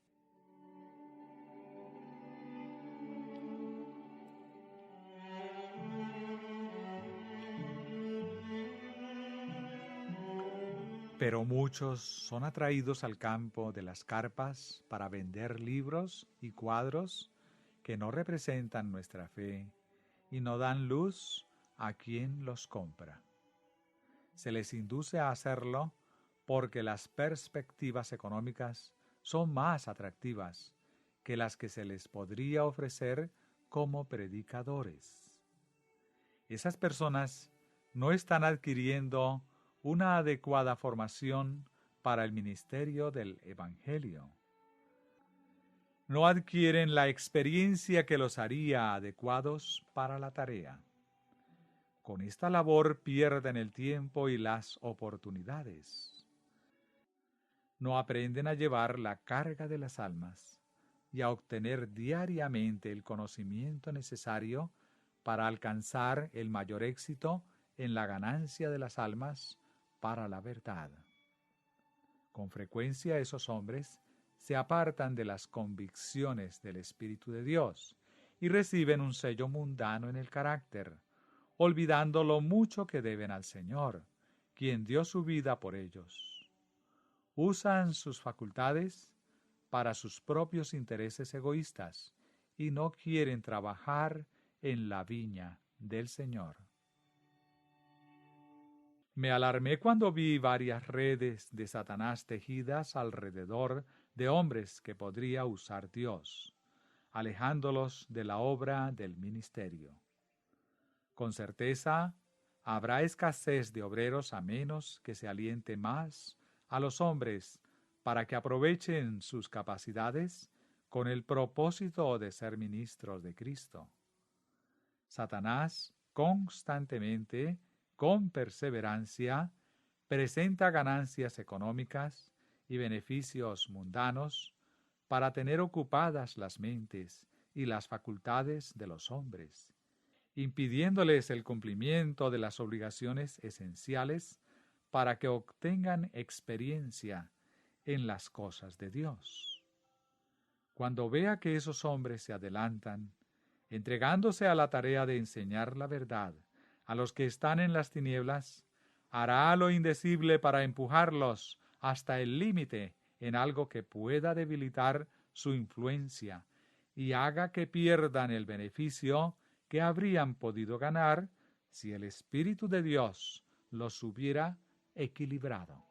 S1: Pero muchos son atraídos al campo de las carpas para vender libros y cuadros que no representan nuestra fe y no dan luz a quien los compra. Se les induce a hacerlo porque las perspectivas económicas son más atractivas que las que se les podría ofrecer como predicadores. Esas personas no están adquiriendo una adecuada formación para el ministerio del Evangelio. No adquieren la experiencia que los haría adecuados para la tarea. Con esta labor pierden el tiempo y las oportunidades. No aprenden a llevar la carga de las almas y a obtener diariamente el conocimiento necesario para alcanzar el mayor éxito en la ganancia de las almas para la verdad. Con frecuencia esos hombres se apartan de las convicciones del Espíritu de Dios y reciben un sello mundano en el carácter, olvidando lo mucho que deben al Señor quien dio su vida por ellos. Usan sus facultades para sus propios intereses egoístas y no quieren trabajar en la viña del Señor. Me alarmé cuando vi varias redes de Satanás tejidas alrededor de hombres que podría usar Dios, alejándolos de la obra del ministerio. Con certeza, habrá escasez de obreros a menos que se aliente más a los hombres para que aprovechen sus capacidades con el propósito de ser ministros de Cristo. Satanás constantemente, con perseverancia, presenta ganancias económicas y beneficios mundanos para tener ocupadas las mentes y las facultades de los hombres, impidiéndoles el cumplimiento de las obligaciones esenciales para que obtengan experiencia en las cosas de Dios. Cuando vea que esos hombres se adelantan, entregándose a la tarea de enseñar la verdad a los que están en las tinieblas, hará lo indecible para empujarlos hasta el límite en algo que pueda debilitar su influencia y haga que pierdan el beneficio que habrían podido ganar si el Espíritu de Dios los hubiera equilibrado.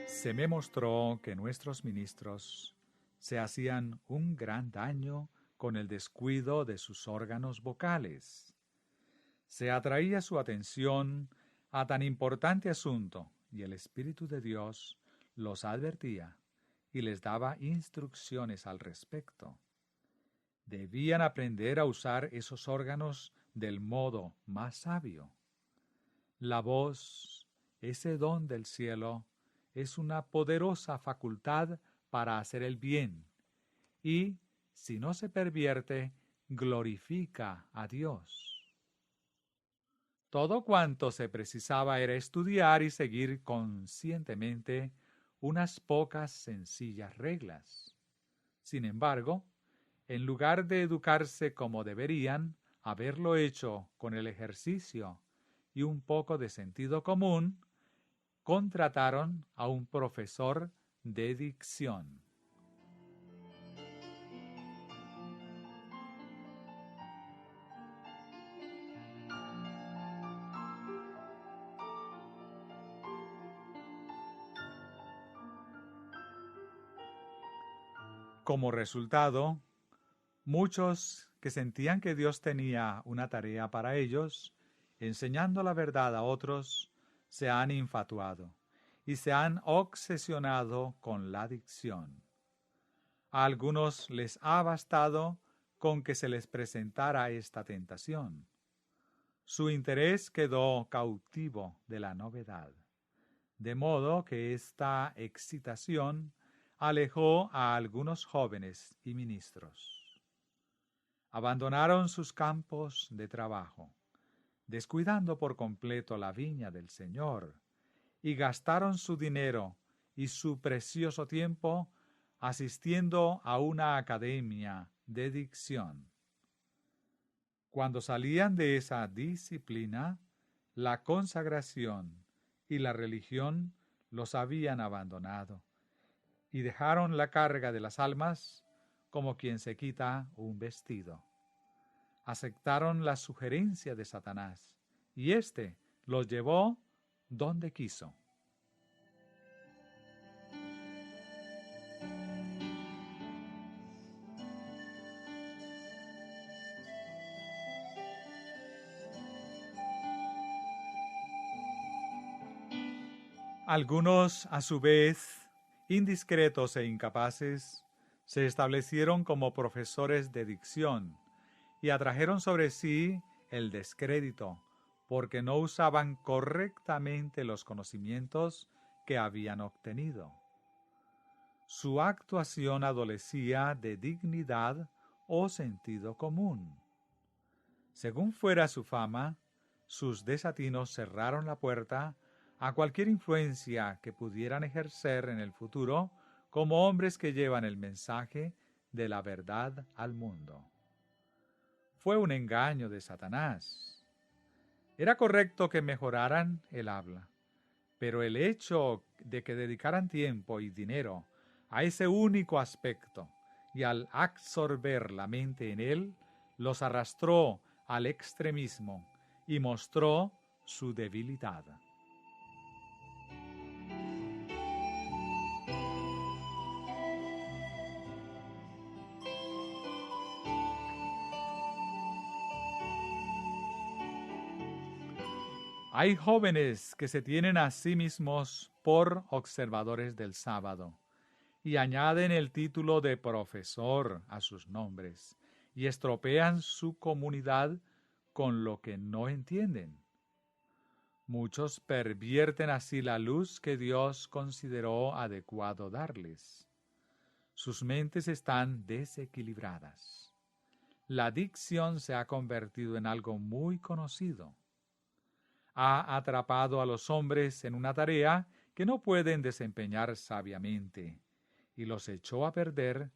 S1: Se me mostró que nuestros ministros se hacían un gran daño con el descuido de sus órganos vocales. Se atraía su atención a tan importante asunto y el Espíritu de Dios los advertía y les daba instrucciones al respecto. Debían aprender a usar esos órganos del modo más sabio. La voz, ese don del cielo, es una poderosa facultad para hacer el bien y, si no se pervierte, glorifica a Dios. Todo cuanto se precisaba era estudiar y seguir conscientemente unas pocas sencillas reglas. Sin embargo, en lugar de educarse como deberían, haberlo hecho con el ejercicio y un poco de sentido común, contrataron a un profesor de dicción. Como resultado, muchos que sentían que Dios tenía una tarea para ellos, enseñando la verdad a otros, se han infatuado y se han obsesionado con la dicción. A algunos les ha bastado con que se les presentara esta tentación. Su interés quedó cautivo de la novedad, de modo que esta excitación alejó a algunos jóvenes y ministros. Abandonaron sus campos de trabajo, descuidando por completo la viña del Señor, y gastaron su dinero y su precioso tiempo asistiendo a una academia de dicción. Cuando salían de esa disciplina, la consagración y la religión los habían abandonado y dejaron la carga de las almas como quien se quita un vestido. Aceptaron la sugerencia de Satanás y éste los llevó donde quiso. Algunos, a su vez, indiscretos e incapaces, se establecieron como profesores de dicción y atrajeron sobre sí el descrédito porque no usaban correctamente los conocimientos que habían obtenido. Su actuación adolecía de dignidad o sentido común. Según fuera su fama, sus desatinos cerraron la puerta a cualquier influencia que pudieran ejercer en el futuro como hombres que llevan el mensaje de la verdad al mundo. Fue un engaño de Satanás. Era correcto que mejoraran el habla, pero el hecho de que dedicaran tiempo y dinero a ese único aspecto y al absorber la mente en él, los arrastró al extremismo y mostró su debilidad. Hay jóvenes que se tienen a sí mismos por observadores del sábado y añaden el título de profesor a sus nombres y estropean su comunidad con lo que no entienden. Muchos pervierten así la luz que Dios consideró adecuado darles. Sus mentes están desequilibradas. La dicción se ha convertido en algo muy conocido. Ha atrapado a los hombres en una tarea que no pueden desempeñar sabiamente y los echó a perder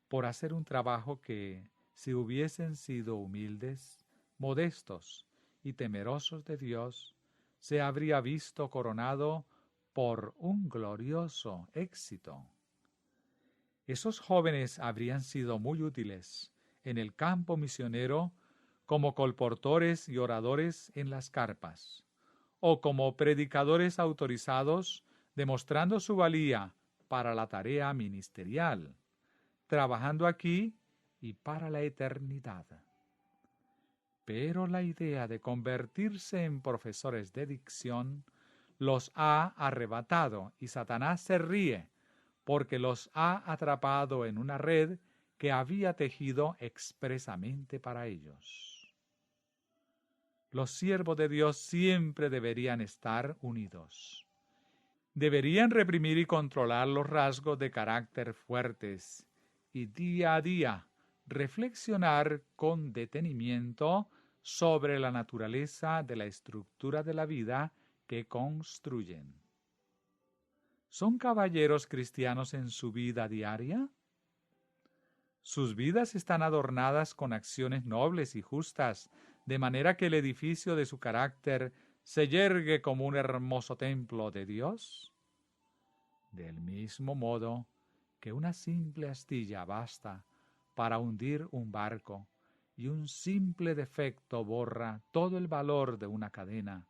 S1: por hacer un trabajo que, si hubiesen sido humildes, modestos y temerosos de Dios, se habría visto coronado por un glorioso éxito. Esos jóvenes habrían sido muy útiles en el campo misionero como colportores y oradores en las carpas, o como predicadores autorizados demostrando su valía para la tarea ministerial, trabajando aquí y para la eternidad. Pero la idea de convertirse en profesores de dicción los ha arrebatado y Satanás se ríe porque los ha atrapado en una red que había tejido expresamente para ellos. Los siervos de Dios siempre deberían estar unidos. Deberían reprimir y controlar los rasgos de carácter fuertes y día a día reflexionar con detenimiento sobre la naturaleza de la estructura de la vida que construyen. ¿Son caballeros cristianos en su vida diaria? Sus vidas están adornadas con acciones nobles y justas, de manera que el edificio de su carácter se yergue como un hermoso templo de Dios. Del mismo modo que una simple astilla basta para hundir un barco y un simple defecto borra todo el valor de una cadena,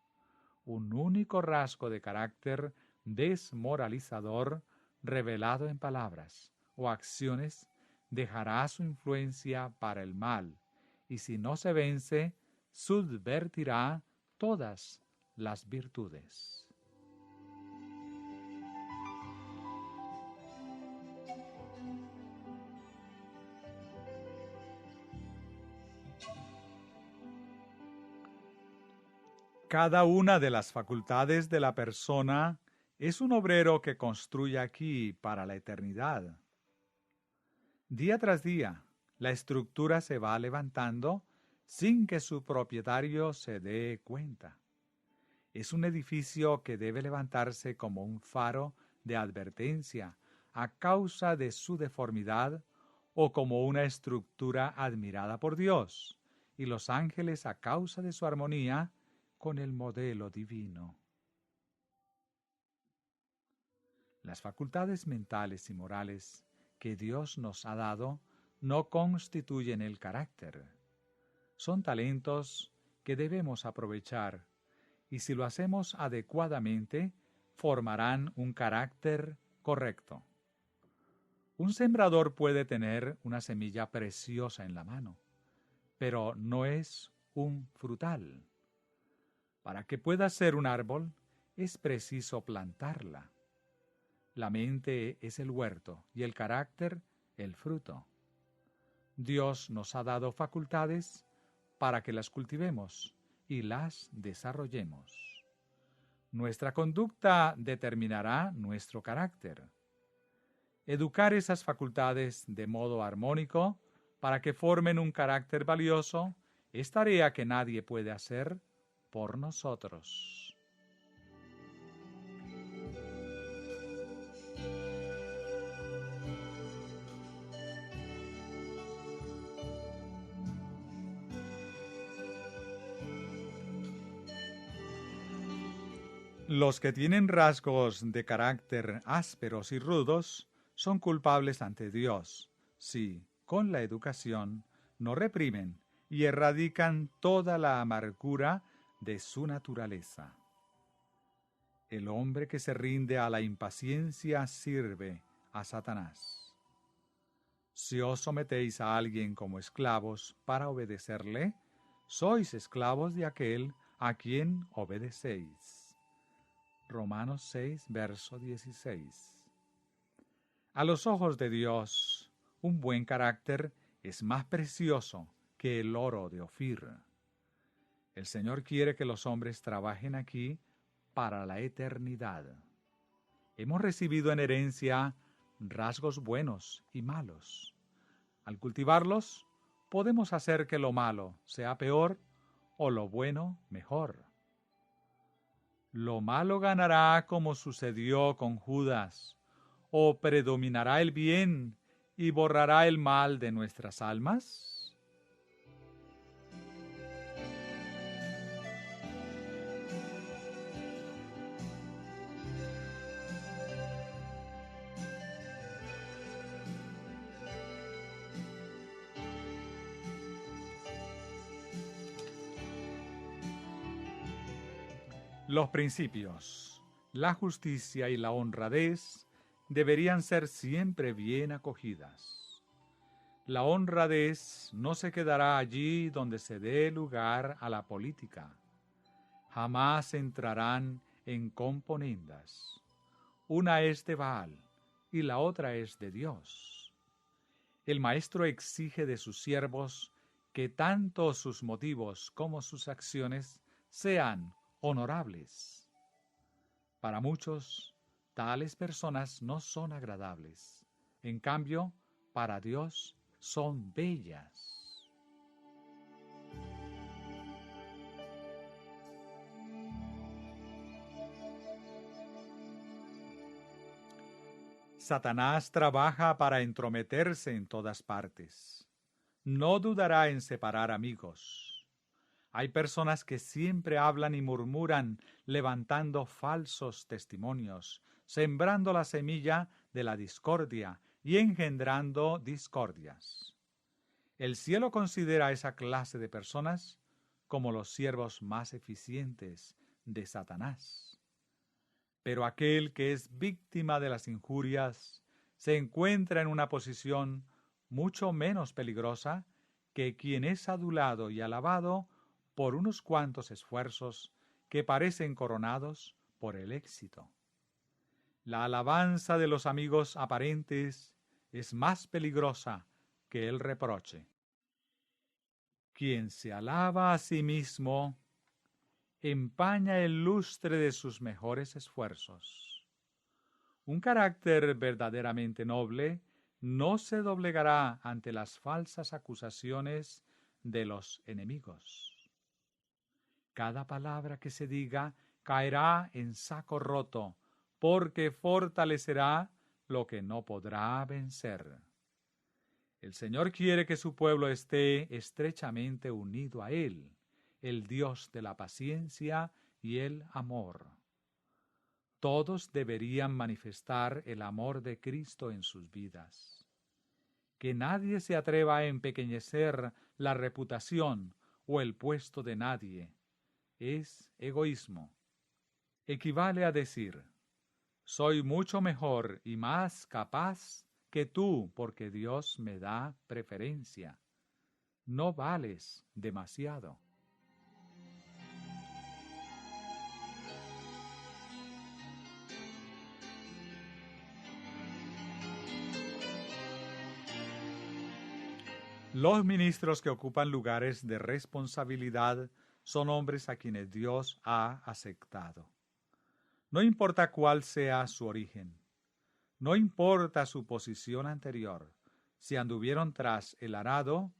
S1: un único rasgo de carácter desmoralizador revelado en palabras o acciones dejará su influencia para el mal y si no se vence, subvertirá todas las virtudes. Cada una de las facultades de la persona es un obrero que construye aquí para la eternidad. Día tras día, la estructura se va levantando sin que su propietario se dé cuenta. Es un edificio que debe levantarse como un faro de advertencia a causa de su deformidad o como una estructura admirada por Dios y los ángeles a causa de su armonía con el modelo divino. Las facultades mentales y morales que Dios nos ha dado no constituyen el carácter. Son talentos que debemos aprovechar y si lo hacemos adecuadamente, formarán un carácter correcto. Un sembrador puede tener una semilla preciosa en la mano, pero no es un frutal. Para que pueda ser un árbol, es preciso plantarla. La mente es el huerto y el carácter el fruto. Dios nos ha dado facultades para que las cultivemos y las desarrollemos. Nuestra conducta determinará nuestro carácter. Educar esas facultades de modo armónico para que formen un carácter valioso es tarea que nadie puede hacer por nosotros. Los que tienen rasgos de carácter ásperos y rudos son culpables ante Dios si, con la educación, no reprimen y erradican toda la amargura de su naturaleza. El hombre que se rinde a la impaciencia sirve a Satanás. Si os sometéis a alguien como esclavos para obedecerle, sois esclavos de aquel a quien obedecéis. Romanos 6, verso 16. A los ojos de Dios, un buen carácter es más precioso que el oro de Ofir. El Señor quiere que los hombres trabajen aquí para la eternidad. Hemos recibido en herencia rasgos buenos y malos. Al cultivarlos, podemos hacer que lo malo sea peor o lo bueno mejor. ¿Lo malo ganará como sucedió con Judas, o predominará el bien y borrará el mal de nuestras almas? Los principios, la justicia y la honradez deberían ser siempre bien acogidas. La honradez no se quedará allí donde se dé lugar a la política. Jamás entrarán en componendas. Una es de Baal y la otra es de Dios. El maestro exige de sus siervos que tanto sus motivos como sus acciones sean honorables. Para muchos, tales personas no son agradables. En cambio, para Dios son bellas. Satanás trabaja para entrometerse en todas partes. No dudará en separar amigos. Hay personas que siempre hablan y murmuran, levantando falsos testimonios, sembrando la semilla de la discordia y engendrando discordias. El cielo considera a esa clase de personas como los siervos más eficientes de Satanás. Pero aquel que es víctima de las injurias se encuentra en una posición mucho menos peligrosa que quien es adulado y alabado por unos cuantos esfuerzos que parecen coronados por el éxito. La alabanza de los amigos aparentes es más peligrosa que el reproche. Quien se alaba a sí mismo empaña el lustre de sus mejores esfuerzos. Un carácter verdaderamente noble no se doblegará ante las falsas acusaciones de los enemigos. Cada palabra que se diga caerá en saco roto, porque fortalecerá lo que no podrá vencer. El Señor quiere que su pueblo esté estrechamente unido a Él, el Dios de la paciencia y el amor. Todos deberían manifestar el amor de Cristo en sus vidas. Que nadie se atreva a empequeñecer la reputación o el puesto de nadie. Es egoísmo. Equivale a decir, soy mucho mejor y más capaz que tú porque Dios me da preferencia. No vales demasiado. Los ministros que ocupan lugares de responsabilidad son hombres a quienes Dios ha aceptado. No importa cuál sea su origen, no importa su posición anterior, si anduvieron tras el arado,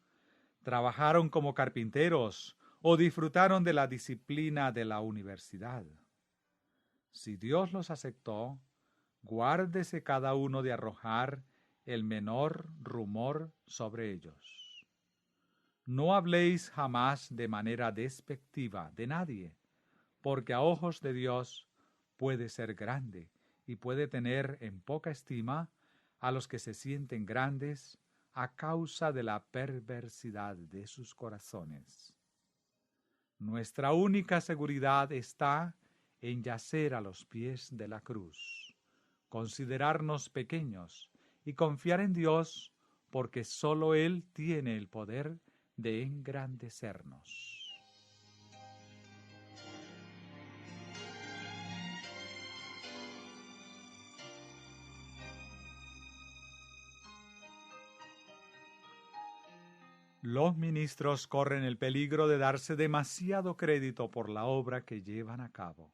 S1: trabajaron como carpinteros o disfrutaron de la disciplina de la universidad. Si Dios los aceptó, guárdese cada uno de arrojar el menor rumor sobre ellos. No habléis jamás de manera despectiva de nadie, porque a ojos de Dios puede ser grande y puede tener en poca estima a los que se sienten grandes a causa de la perversidad de sus corazones. Nuestra única seguridad está en yacer a los pies de la cruz, considerarnos pequeños y confiar en Dios, porque sólo Él tiene el poder de engrandecernos. Los ministros corren el peligro de darse demasiado crédito por la obra que llevan a cabo.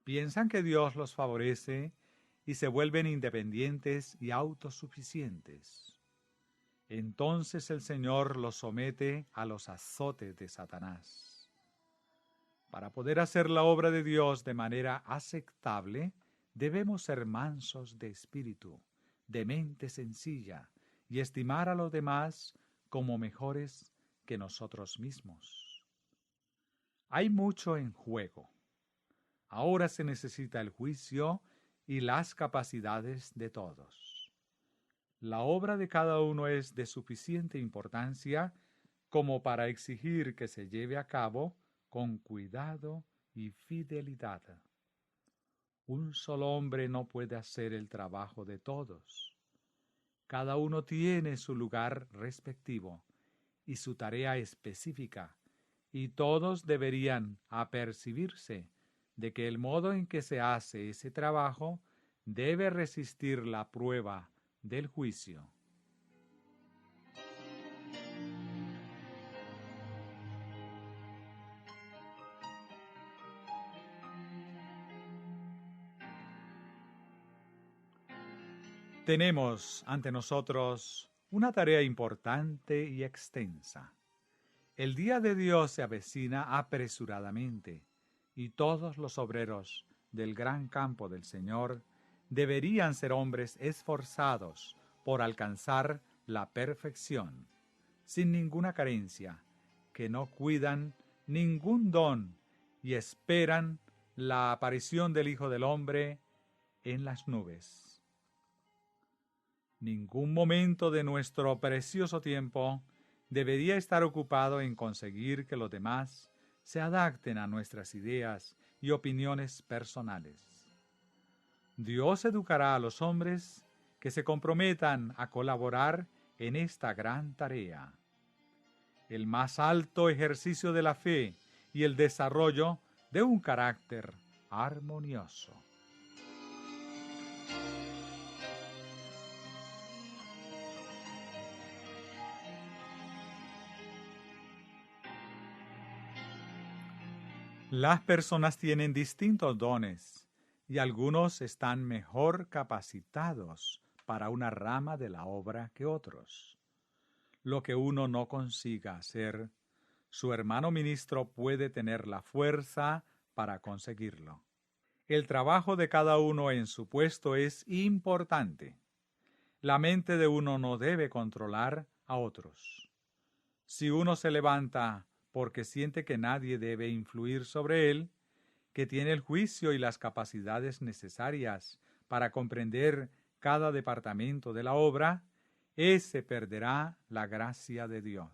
S1: Piensan que Dios los favorece y se vuelven independientes y autosuficientes. Entonces el Señor los somete a los azotes de Satanás. Para poder hacer la obra de Dios de manera aceptable, debemos ser mansos de espíritu, de mente sencilla, y estimar a los demás como mejores que nosotros mismos. Hay mucho en juego. Ahora se necesita el juicio y las capacidades de todos. La obra de cada uno es de suficiente importancia como para exigir que se lleve a cabo con cuidado y fidelidad. Un solo hombre no puede hacer el trabajo de todos. Cada uno tiene su lugar respectivo y su tarea específica, y todos deberían apercibirse de que el modo en que se hace ese trabajo debe resistir la prueba del juicio. Tenemos ante nosotros una tarea importante y extensa. El día de Dios se avecina apresuradamente, y todos los obreros del gran campo del Señor deberían ser hombres esforzados por alcanzar la perfección, sin ninguna carencia, que no cuidan ningún don y esperan la aparición del Hijo del Hombre en las nubes. Ningún momento de nuestro precioso tiempo debería estar ocupado en conseguir que los demás se adapten a nuestras ideas y opiniones personales. Dios educará a los hombres que se comprometan a colaborar en esta gran tarea. El más alto ejercicio de la fe y el desarrollo de un carácter armonioso. Las personas tienen distintos dones y algunos están mejor capacitados para una rama de la obra que otros. Lo que uno no consiga hacer, su hermano ministro puede tener la fuerza para conseguirlo. El trabajo de cada uno en su puesto es importante. La mente de uno no debe controlar a otros. Si uno se levanta porque siente que nadie debe influir sobre él, que tiene el juicio y las capacidades necesarias para comprender cada departamento de la obra, ese perderá la gracia de Dios.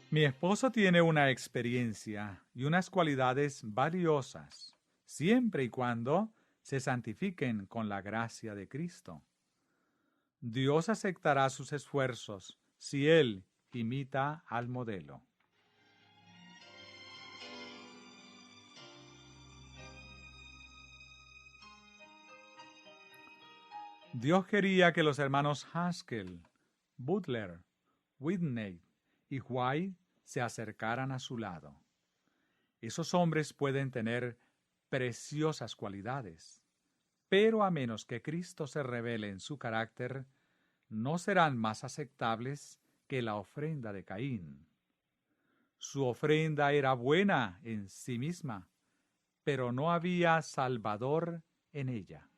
S1: Mi esposo tiene una experiencia y unas cualidades valiosas, siempre y cuando se santifiquen con la gracia de Cristo. Dios aceptará sus esfuerzos si Él imita al modelo. Dios quería que los hermanos Haskell, Butler, Whitney y White se acercaran a su lado. Esos hombres pueden tener preciosas cualidades, pero a menos que Cristo se revele en su carácter, no serán más aceptables que la ofrenda de Caín. Su ofrenda era buena en sí misma, pero no había Salvador en ella.